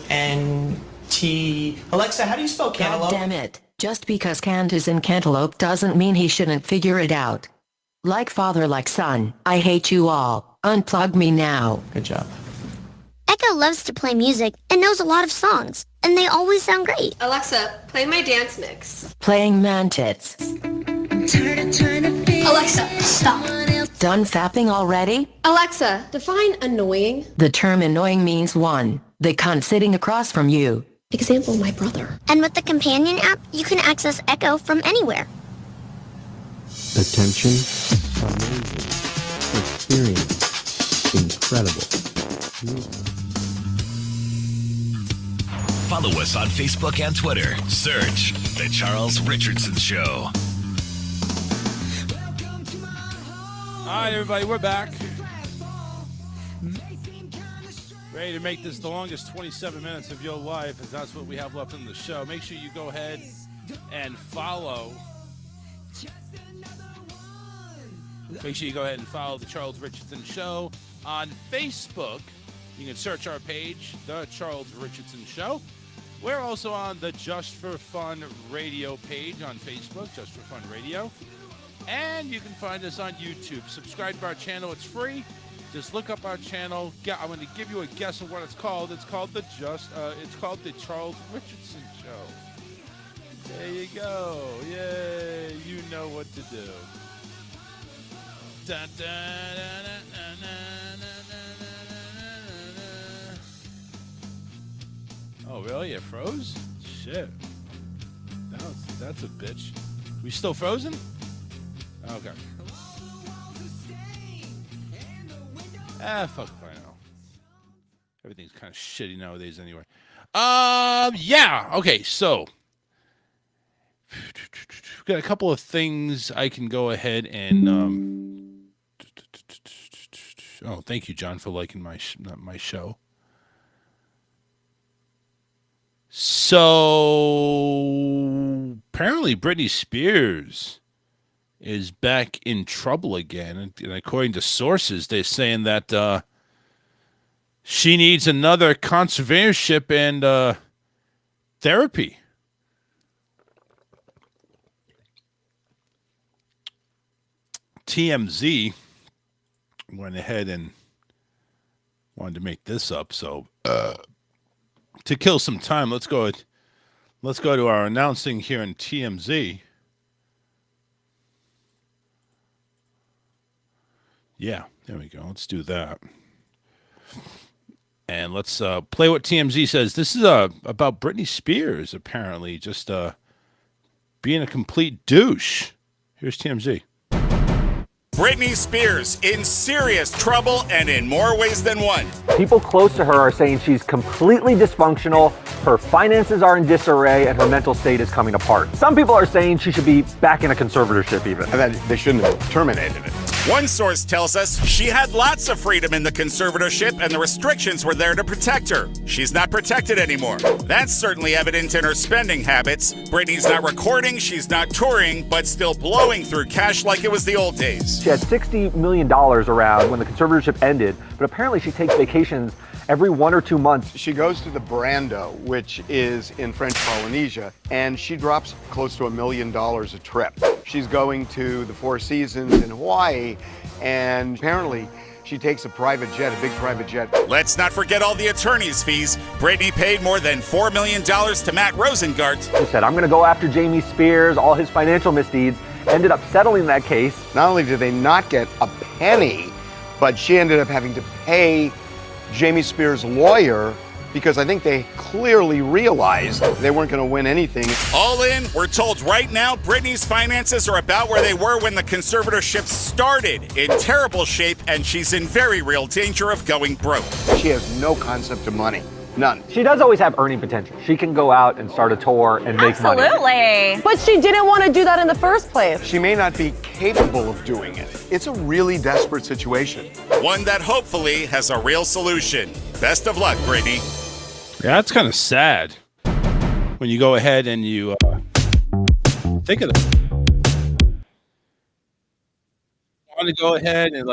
Alexa, how do you spell cantaloupe? God damn it. Just because Cant is in cantaloupe doesn't mean he shouldn't figure it out. Like father, like son, I hate you all. Unplug me now. Good job. Echo loves to play music and knows a lot of songs, and they always sound great. Alexa, play my dance mix. Playing man-tits. Alexa, stop. Done fapping already? Alexa, define annoying. The term annoying means one, the cunt sitting across from you. Example, my brother. And with the companion app, you can access Echo from anywhere. Attention, amazing, experience, incredible. Follow us on Facebook and Twitter. Search The Charles Richardson Show. All right, everybody, we're back. Ready to make this the longest 27 minutes of your life, as that's what we have left in the show. Make sure you go ahead and follow. Make sure you go ahead and follow The Charles Richardson Show on Facebook. You can search our page, The Charles Richardson Show. We're also on the Just for Fun Radio page on Facebook, Just for Fun Radio. And you can find us on YouTube. Subscribe to our channel. It's free. Just look up our channel. I'm going to give you a guess of what it's called. It's called the Charles Richardson Show. There you go. Yay. You know what to do. Dun, dun, dun, dun, dun, dun, dun, dun. Oh, really? It froze? Shit. That's a bitch. We still frozen? Okay. Fuck if I know. Everything's kind of shitty nowadays anyway. Yeah. Okay, so got a couple of things I can go ahead and oh, thank you, John, for liking my show. So apparently Britney Spears is back in trouble again. And according to sources, they're saying that she needs another conservatorship and therapy. TMZ went ahead and Wanted to make this up, so to kill some time, let's go to our announcing here in TMZ. Yeah, there we go. Let's do that. And let's play what TMZ says. This is about Britney Spears, apparently, just being a complete douche. Here's TMZ. Britney Spears in serious trouble and in more ways than one. People close to her are saying she's completely dysfunctional, her finances are in disarray, and her mental state is coming apart. Some people are saying she should be back in a conservatorship even. And that they shouldn't have terminated it. One source tells us she had lots of freedom in the conservatorship and the restrictions were there to protect her. She's not protected anymore. That's certainly evident in her spending habits. Britney's not recording, she's not touring, but still blowing through cash like it was the old days. She had $60 million around when the conservatorship ended, but apparently she takes vacations every 1 or 2 months. She goes to the Brando, which is in French Polynesia, and she drops close to $1 million a trip. She's going to the Four Seasons in Hawaii, and apparently she takes a private jet, a big private jet. Let's not forget all the attorney's fees. Britney paid more than $4 million to Matt Rosengart. She said, I'm going to go after Jamie Spears, all his financial misdeeds. Ended up settling that case. Not only did they not get a penny, but she ended up having to pay Jamie Spears' lawyer because I think they clearly realized they weren't going to win anything. All in, we're told right now Britney's finances are about where they were when the conservatorship started, in terrible shape, and she's in very real danger of going broke. She has no concept of money. None. She does always have earning potential. She can go out and start a tour and make money. Absolutely. But she didn't want to do that in the first place. She may not be capable of doing it. It's a really desperate situation. One that hopefully has a real solution. Best of luck, Britney. Yeah, that's kind of sad when you go ahead and you think of it. Want to go ahead and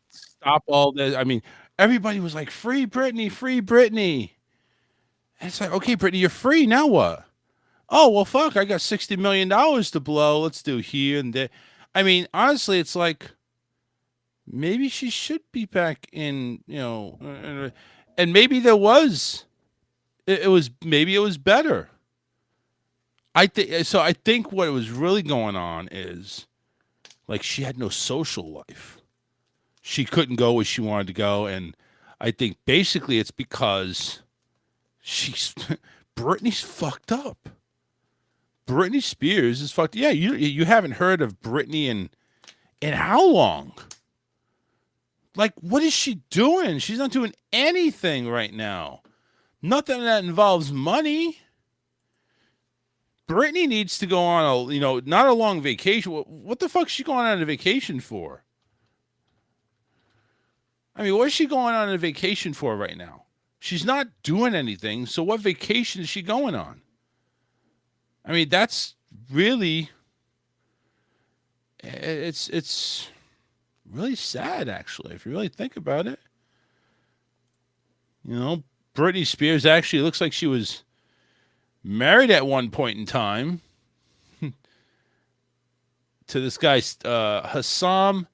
stop all this. I mean, everybody was like, free Britney, free Britney. And it's like, okay, Britney, you're free. Now what? Oh, well, fuck, I got $60 million to blow. Let's do here and there. I mean, honestly, it's like, maybe she should be back in, and maybe there was, maybe it was better. I think what was really going on is, like, she had no social life. She couldn't go where she wanted to go, and I think basically it's because Britney's fucked up. Britney Spears is fucked. Yeah, you haven't heard of Britney in how long? Like, what is she doing? She's not doing anything right now. Nothing that involves money. Britney needs to go on not a long vacation. What the fuck is she going on a vacation for? I mean, what is she going on a vacation for right now? She's not doing anything, so what vacation is she going on? I mean, that's really, it's really sad, actually, if you really think about it. Britney Spears actually looks like she was married at one point in time to this guy, Hassam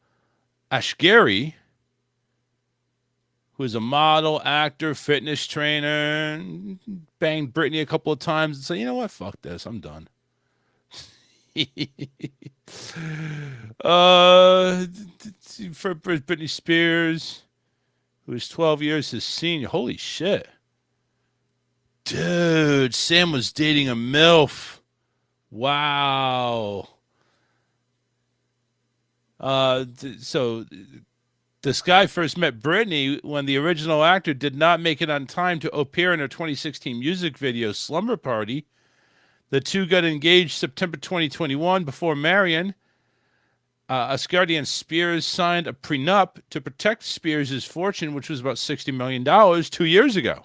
Ashgari, who is a model, actor, fitness trainer, banged Britney a couple of times and said, you know what, fuck this, I'm done. For Britney Spears, who is 12 years his senior. Holy shit. Dude, Sam was dating a MILF. Wow. So this guy first met Britney when the original actor did not make it on time to appear in her 2016 music video, Slumber Party. The two got engaged September 2021 before marrying. Asghari and Spears signed a prenup to protect Spears' fortune, which was about $60 million 2 years ago.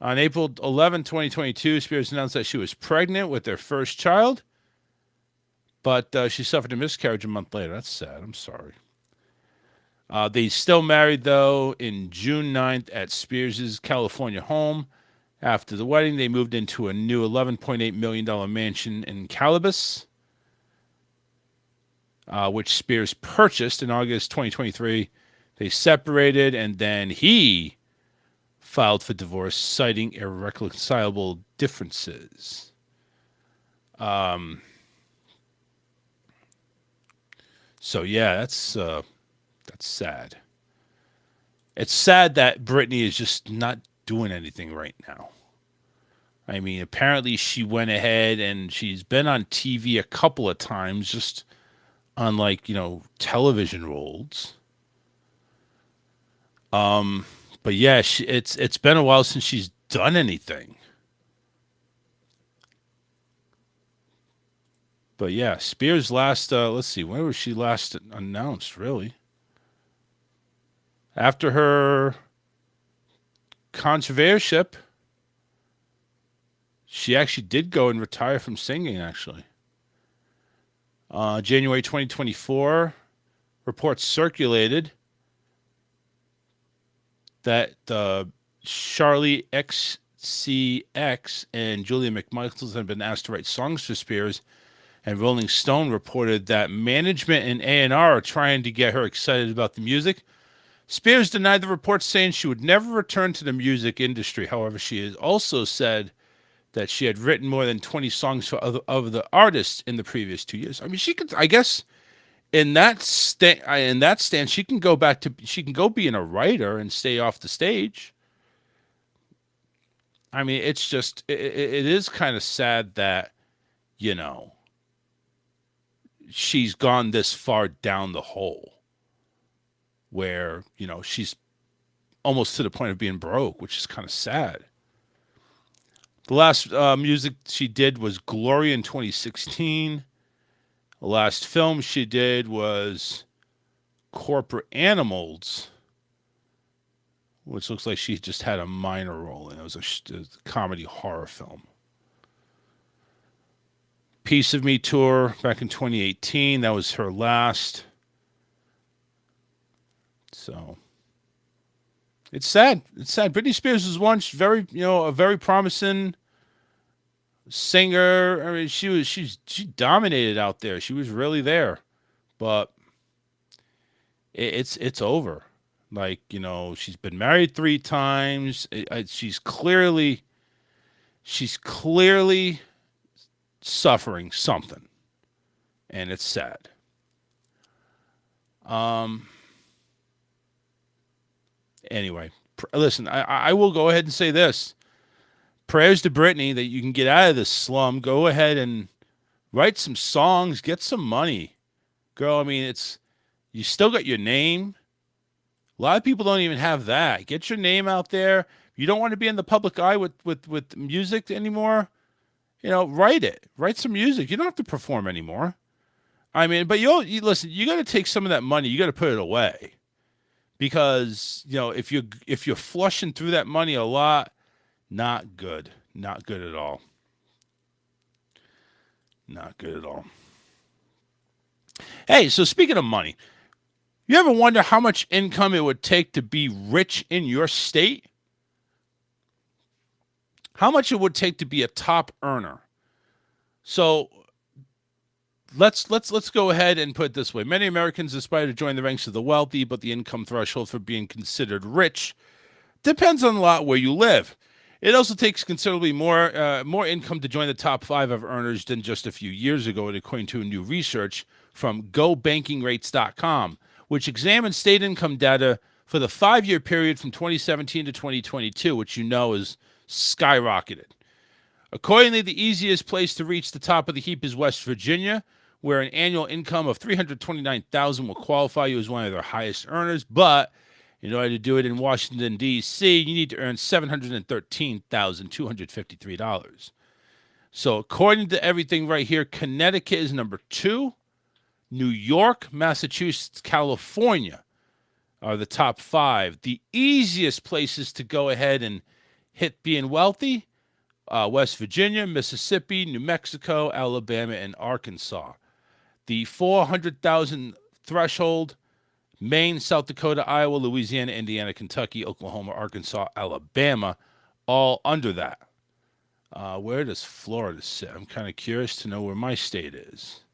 On April 11, 2022, Spears announced that she was pregnant with their first child, but she suffered a miscarriage a month later. That's sad. I'm sorry. They still married, though, in June 9th at Spears' California home. After the wedding, they moved into a new $11.8 million mansion in Calabas, which Spears purchased in August 2023. They separated, and then he filed for divorce, citing irreconcilable differences. So yeah, that's sad. It's sad that Britney is just not doing anything right now. I mean, apparently she went ahead and she's been on TV a couple of times, just on television roles. But yeah, it's been a while since she's done anything. But yeah, Spears last, let's see, when was she last announced, really? After her controvership, she actually did go and retire from singing, actually. January 2024, reports circulated that Charlie XCX and Julia McMichaels had been asked to write songs for Spears, and Rolling Stone reported that management and A&R are trying to get her excited about the music. Spears denied the reports, saying she would never return to the music industry. However, she has also said that she had written more than 20 songs for other artists in the previous 2 years. I mean, she could, I guess, in that stance, she can go being a writer and stay off the stage. I mean, it's just, it is kind of sad that, she's gone this far down the hole where, she's almost to the point of being broke, which is kind of sad. The last music she did was Glory in 2016. The last film she did was Corporate Animals, which looks like she just had a minor role in. It was a comedy horror film. Piece of Me tour back in 2018. That was her last. So it's sad. It's sad. Britney Spears was once a very promising singer. I mean, she dominated out there. She was really there, but it's over. Like, she's been married 3 times. She's clearly suffering something, and it's sad. Anyway, listen, I will go ahead and say this. Prayers to Britney that you can get out of this slum. Go ahead and write some songs, get some money. Girl, I mean, you still got your name. A lot of people don't even have that. Get your name out there. If you don't want to be in the public eye with music anymore, write it. Write some music. You don't have to perform anymore. I mean, but listen, you got to take some of that money. You got to put it away. Because, if you're flushing through that money a lot, not good. Not good at all. Not good at all. Hey, so speaking of money, you ever wonder how much income it would take to be rich in your state? How much it would take to be a top earner? So let's go ahead and put it this way. Many Americans aspire to join the ranks of the wealthy, but the income threshold for being considered rich depends on a lot where you live. It also takes considerably more income to join the top 5 of earners than just a few years ago, according to a new research from GoBankingRates.com, which examines state income data for the 5-year period from 2017 to 2022, which is skyrocketed. Accordingly, the easiest place to reach the top of the heap is West Virginia, where an annual income of $329,000 will qualify you as one of their highest earners. But in order to do it in Washington, D.C., you need to earn $713,253. So according to everything right here, Connecticut is number 2. New York, Massachusetts, California are the top 5. The easiest places to go ahead and hit being wealthy, West Virginia, Mississippi, New Mexico, Alabama, and Arkansas. The 400,000 threshold, Maine, South Dakota, Iowa, Louisiana, Indiana, Kentucky, Oklahoma, Arkansas, Alabama, all under that. Where does Florida sit? I'm kind of curious to know where my state is.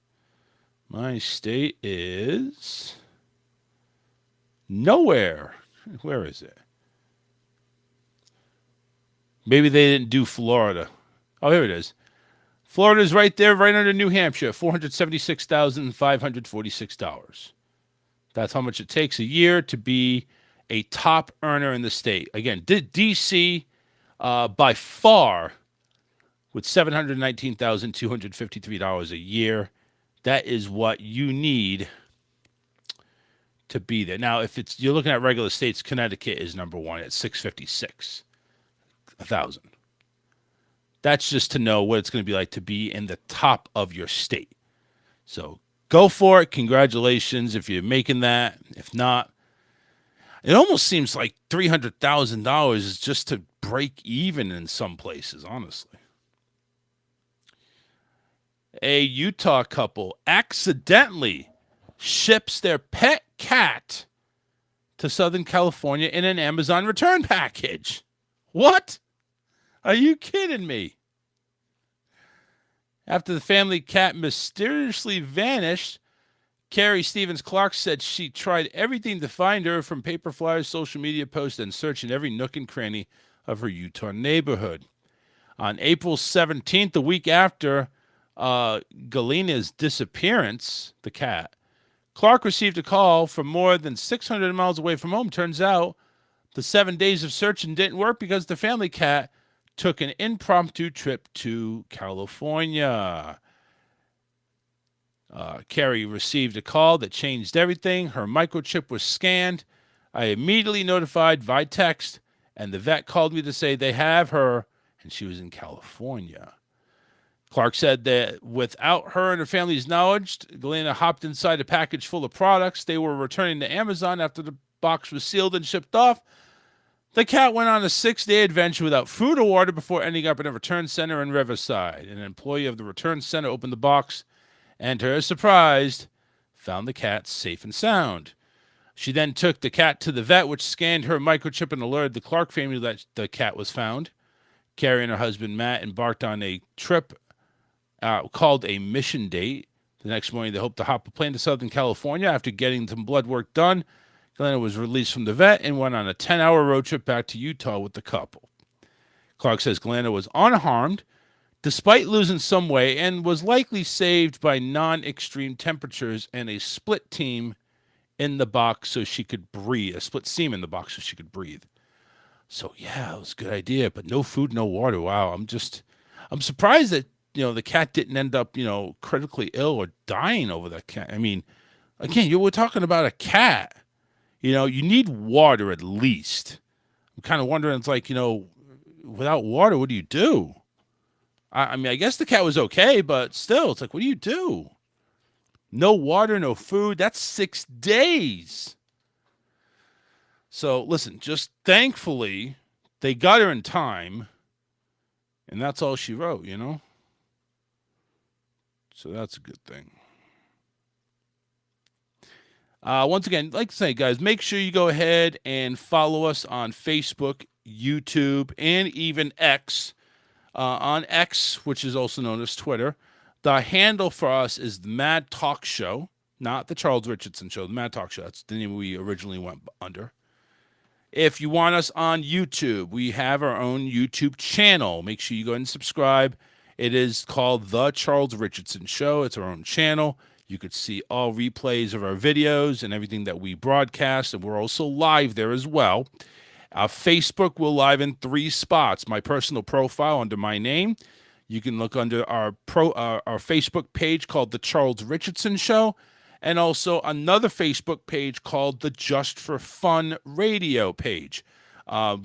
My state is Nowhere. Where is it? Maybe they didn't do Florida. Oh, here it is. Florida's right there, right under New Hampshire, $476,546. That's how much it takes a year to be a top earner in the state. Again, D.C. By far with $719,253 a year. That is what you need to be there. Now, if you're looking at regular states, Connecticut is number one at $656,000. That's just to know what it's going to be like to be in the top of your state. So go for it. Congratulations if you're making that. If not, it almost seems like $300,000 is just to break even in some places, honestly. A Utah couple accidentally ships their pet cat to Southern California in an Amazon return package. What? Are you kidding me? After the family cat mysteriously vanished, Carrie Stevens Clark said she tried everything to find her, from paper flyers, social media posts, and searching every nook and cranny of her Utah neighborhood. On April 17th, the week after Galena's disappearance, the cat, Clark received a call from more than 600 miles away from home. Turns out the 7 days of searching didn't work because the family cat took an impromptu trip to California. Carrie received a call that changed everything. Her microchip was scanned. I immediately notified by text, and the vet called me to say they have her, and she was in California. Clark said that without her and her family's knowledge, Galena hopped inside a package full of products they were returning to Amazon. After the box was sealed and shipped off, the cat went on a 6-day adventure without food or water before ending up in a return center in Riverside. An employee of the return center opened the box and, to her surprise, found the cat safe and sound. She then took the cat to the vet, which scanned her microchip and alerted the Clark family that the cat was found. Carrie and her husband, Matt, embarked on a trip called a mission date. The next morning, they hoped to hop a plane to Southern California. After getting some blood work done, Galena was released from the vet and went on a 10-hour road trip back to Utah with the couple. Clark says Galena was unharmed, despite losing some weight, and was likely saved by non-extreme temperatures and a split seam in the box so she could breathe. So, yeah, it was a good idea, but no food, no water. Wow, I'm surprised that, the cat didn't end up, critically ill or dying over that cat. I mean, again, we're talking about a cat. You need water at least. I'm kind of wondering, it's like, without water, what do you do? I mean, I guess the cat was okay, but still, it's like, what do you do? No water, no food. That's 6 days. So, listen, just thankfully, they got her in time, and that's all she wrote, So that's a good thing. Once again, like to say, guys, make sure you go ahead and follow us on Facebook, YouTube, and even X. On X, which is also known as Twitter, the handle for us is the Mad Talk Show, not the Charles Richardson Show, the Mad Talk Show. That's the name we originally went under. If you want us on YouTube, we have our own YouTube channel. Make sure you go ahead and subscribe. It is called The Charles Richardson Show. It's our own channel. You could see all replays of our videos and everything that we broadcast, and we're also live there as well. Facebook, we're live in 3 spots. My personal profile under my name. You can look under our Facebook page called The Charles Richardson Show, and also another Facebook page called the Just for Fun Radio page.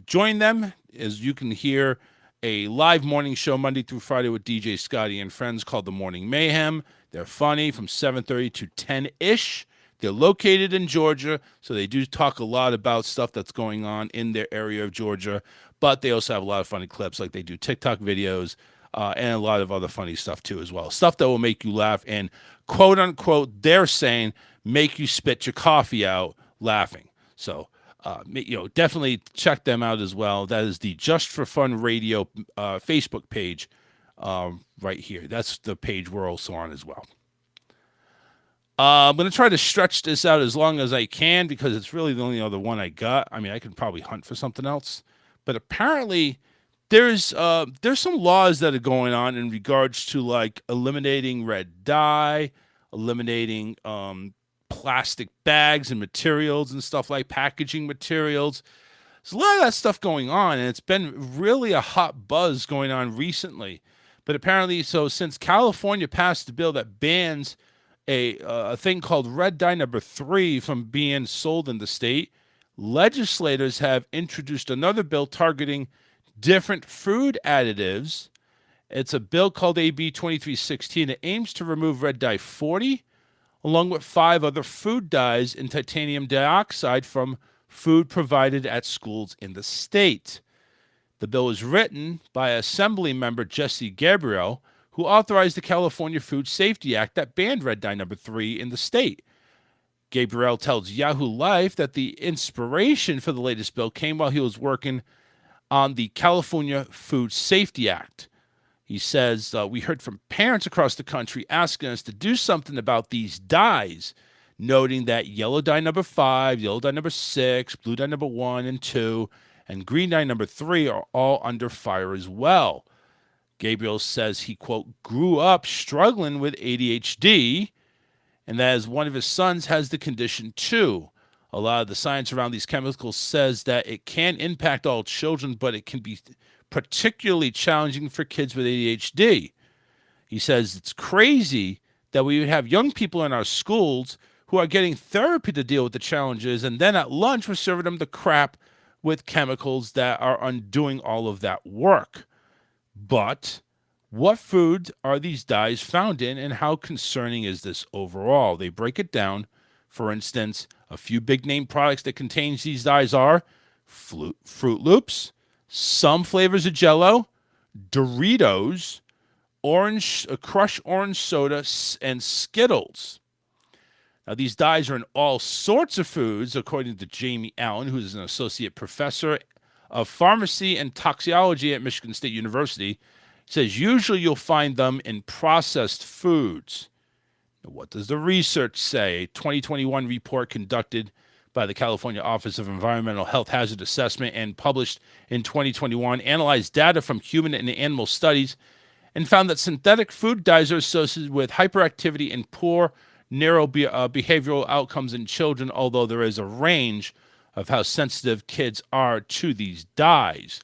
Join them, as you can hear a live morning show Monday through Friday with DJ Scotty and friends called The Morning Mayhem. They're funny from 7:30 to 10-ish. They're located in Georgia, so they do talk a lot about stuff that's going on in their area of Georgia, but they also have a lot of funny clips, like they do TikTok videos and a lot of other funny stuff too as well. Stuff that will make you laugh and, quote unquote, they're saying, make you spit your coffee out laughing. So, definitely check them out as well. That is the Just for Fun Radio Facebook page right here. That's the page we're also on as well. I'm going to try to stretch this out as long as I can because it's really the only other one I got. I mean, I could probably hunt for something else. But apparently there's some laws that are going on in regards to like eliminating red dye, eliminating plastic bags and materials and stuff like packaging materials. There's a lot of that stuff going on, and it's been really a hot buzz going on recently. But apparently, so since California passed a bill that bans a thing called red dye number 3 from being sold in the state, legislators have introduced another bill targeting different food additives. It's a bill called AB 2316. It aims to remove red dye 40, along with 5 other food dyes and titanium dioxide from food provided at schools in the state. The bill was written by Assembly member Jesse Gabriel, who authorized the California Food Safety Act that banned red dye number 3 in the state. Gabriel tells Yahoo Life that the inspiration for the latest bill came while he was working on the California Food Safety Act. He says, we heard from parents across the country asking us to do something about these dyes, noting that yellow dye number 5, yellow dye number 6, blue dye number 1 and 2, and green dye number 3 are all under fire as well. Gabriel says he, quote, grew up struggling with ADHD, and that as one of his sons has the condition too. A lot of the science around these chemicals says that it can impact all children, but it can be particularly challenging for kids with ADHD. He says it's crazy that we would have young people in our schools who are getting therapy to deal with the challenges, and then at lunch we're serving them the crap with chemicals that are undoing all of that work. But what foods are these dyes found in, and how concerning is this overall? They break it down. For instance, a few big-name products that contain these dyes are Fruit Loops, some flavors of Jell-O, Doritos, Crush Orange Soda, and Skittles. Now, these dyes are in all sorts of foods, according to Jamie Allen, who is an associate professor of pharmacy and toxicology at Michigan State University. He says usually you'll find them in processed foods. Now, what does the research say? A 2021 report conducted by the California Office of Environmental Health Hazard Assessment and published in 2021 analyzed data from human and animal studies and found that synthetic food dyes are associated with hyperactivity and poor neurobehavioral outcomes in children, although there is a range of how sensitive kids are to these dyes.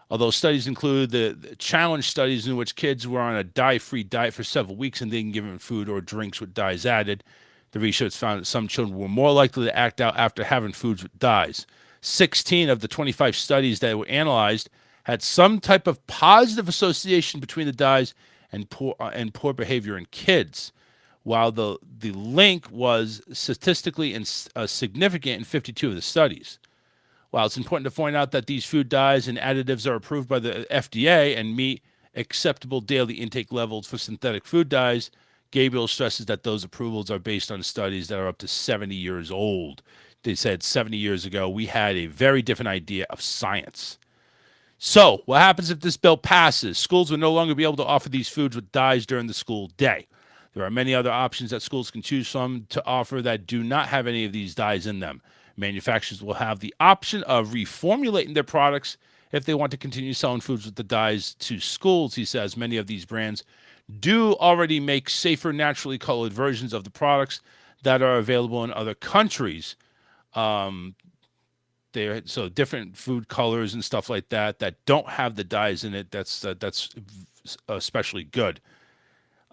Although studies include the challenge studies in which kids were on a dye-free diet for several weeks and then given food or drinks with dyes added, the research found that some children were more likely to act out after having foods with dyes. 16 of the 25 studies that were analyzed had some type of positive association between the dyes and poor behavior in kids, while the link was statistically significant in 52 of the studies. While it's important to point out that these food dyes and additives are approved by the FDA and meet acceptable daily intake levels for synthetic food dyes, Gabriel stresses that those approvals are based on studies that are up to 70 years old. They said 70 years ago, we had a very different idea of science. So, what happens if this bill passes? Schools will no longer be able to offer these foods with dyes during the school day. There are many other options that schools can choose from to offer that do not have any of these dyes in them. Manufacturers will have the option of reformulating their products if they want to continue selling foods with the dyes to schools. He says many of these brands do already make safer, naturally colored versions of the products that are available in other countries. So different food colors and stuff like that don't have the dyes in it. That's especially good.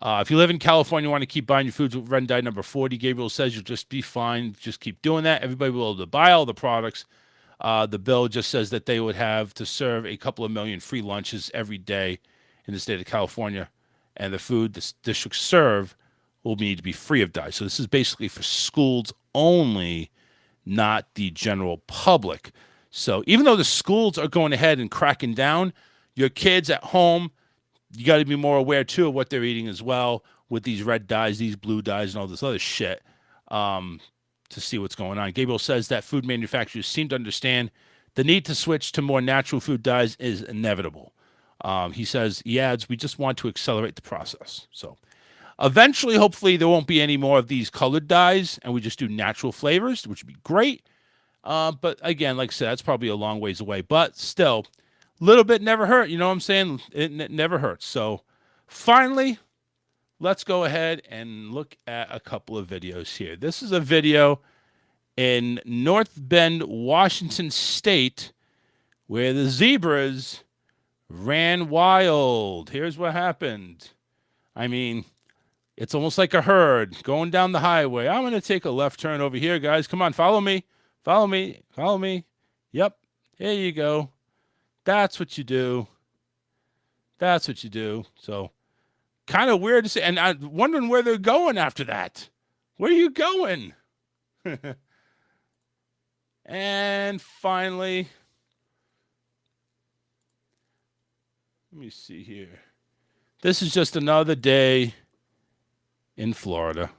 If you live in California and want to keep buying your foods with red dye number 40, Gabriel says you'll just be fine. Just keep doing that. Everybody will be able to buy all the products. The bill just says that they would have to serve a couple of million free lunches every day in the state of California. And the food the districts serve will need to be free of dye. So this is basically for schools only, not the general public. So even though the schools are going ahead and cracking down, your kids at home, you got to be more aware, too, of what they're eating as well with these red dyes, these blue dyes, and all this other shit to see what's going on. Gabriel says that food manufacturers seem to understand the need to switch to more natural food dyes is inevitable. He adds, we just want to accelerate the process. So Eventually, hopefully, there won't be any more of these colored dyes, and we just do natural flavors, which would be great. But again, like I said, that's probably a long ways away. But still, a little bit never hurt. You know what I'm saying? It never hurts. So finally, let's go ahead and look at a couple of videos here. This is a video in North Bend, Washington State, where the zebras ran wild. Here's what happened. I mean, it's almost like a herd going down the highway. I'm going to take a left turn over here, guys. Come on, follow me. Follow me. Follow me. Yep. Here you go. That's what you do. That's what you do. So, kind of weird to say. And I'm wondering where they're going after that. Where are you going? And finally, let me see here. This is just another day in Florida.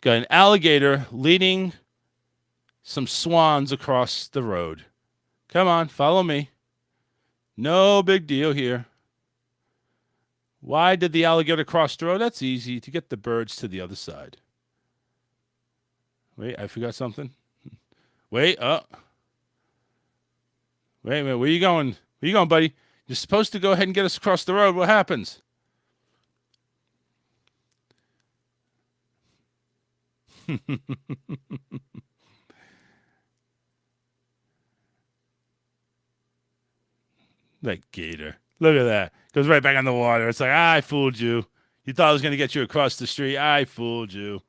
Got an alligator leading some swans across the road. Come on, follow me. No big deal here. Why did the alligator cross the road? That's easy, to get the birds to the other side. Wait, I forgot something. Wait, Wait a minute, where you going? Where you going, buddy? You're supposed to go ahead and get us across the road. What happens? That gator. Look at that. Goes right back on the water. It's like, I fooled you. You thought I was going to get you across the street. I fooled you.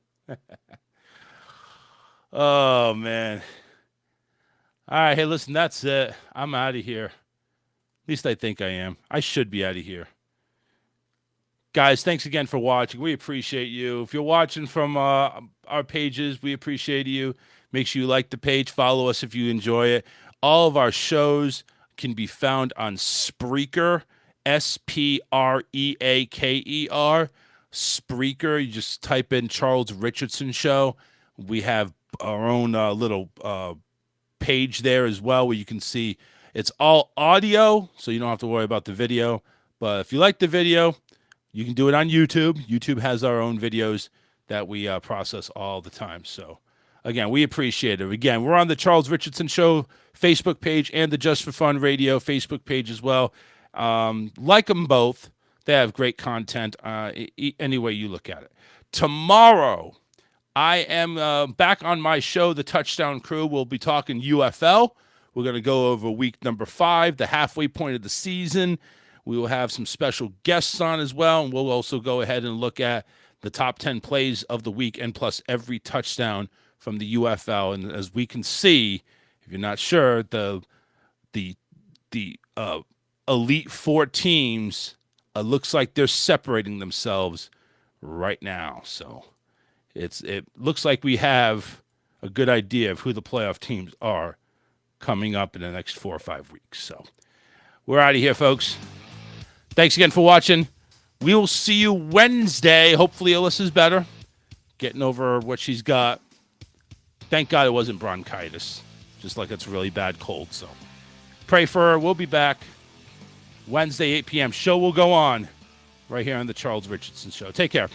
Oh, man. All right. Hey, listen, that's it. I'm out of here. At least I think I am. I should be out of here. Guys, thanks again for watching. We appreciate you. If you're watching from our pages, we appreciate you. Make sure you like the page. Follow us if you enjoy it. All of our shows can be found on Spreaker, Spreaker. Spreaker. You just type in Charles Richardson Show. We have our own little page there as well where you can see it's all audio, so you don't have to worry about the video. But if you like the video, you can do it on YouTube. YouTube has our own videos that we process all the time. So, again, we appreciate it. Again, we're on the Charles Richardson Show Facebook page and the Just for Fun Radio Facebook page as well. Like them both. They have great content any way you look at it. Tomorrow, I am back on my show, The Touchdown Crew. We'll be talking UFL. We're going to go over week number 5, the halfway point of the season. We will have some special guests on as well, and we'll also go ahead and look at the top 10 plays of the week and plus every touchdown from the UFL. And as we can see, if you're not sure, the Elite Four teams looks like they're separating themselves right now. So it looks like we have a good idea of who the playoff teams are coming up in the next 4 or 5 weeks. So we're out of here, folks. Thanks again for watching. We will see you Wednesday. Hopefully Alyssa's better, getting over what she's got. Thank God it wasn't bronchitis, just like it's a really bad cold. So pray for her. We'll be back Wednesday, 8 p.m. Show will go on right here on the Charles Richardson Show. Take care.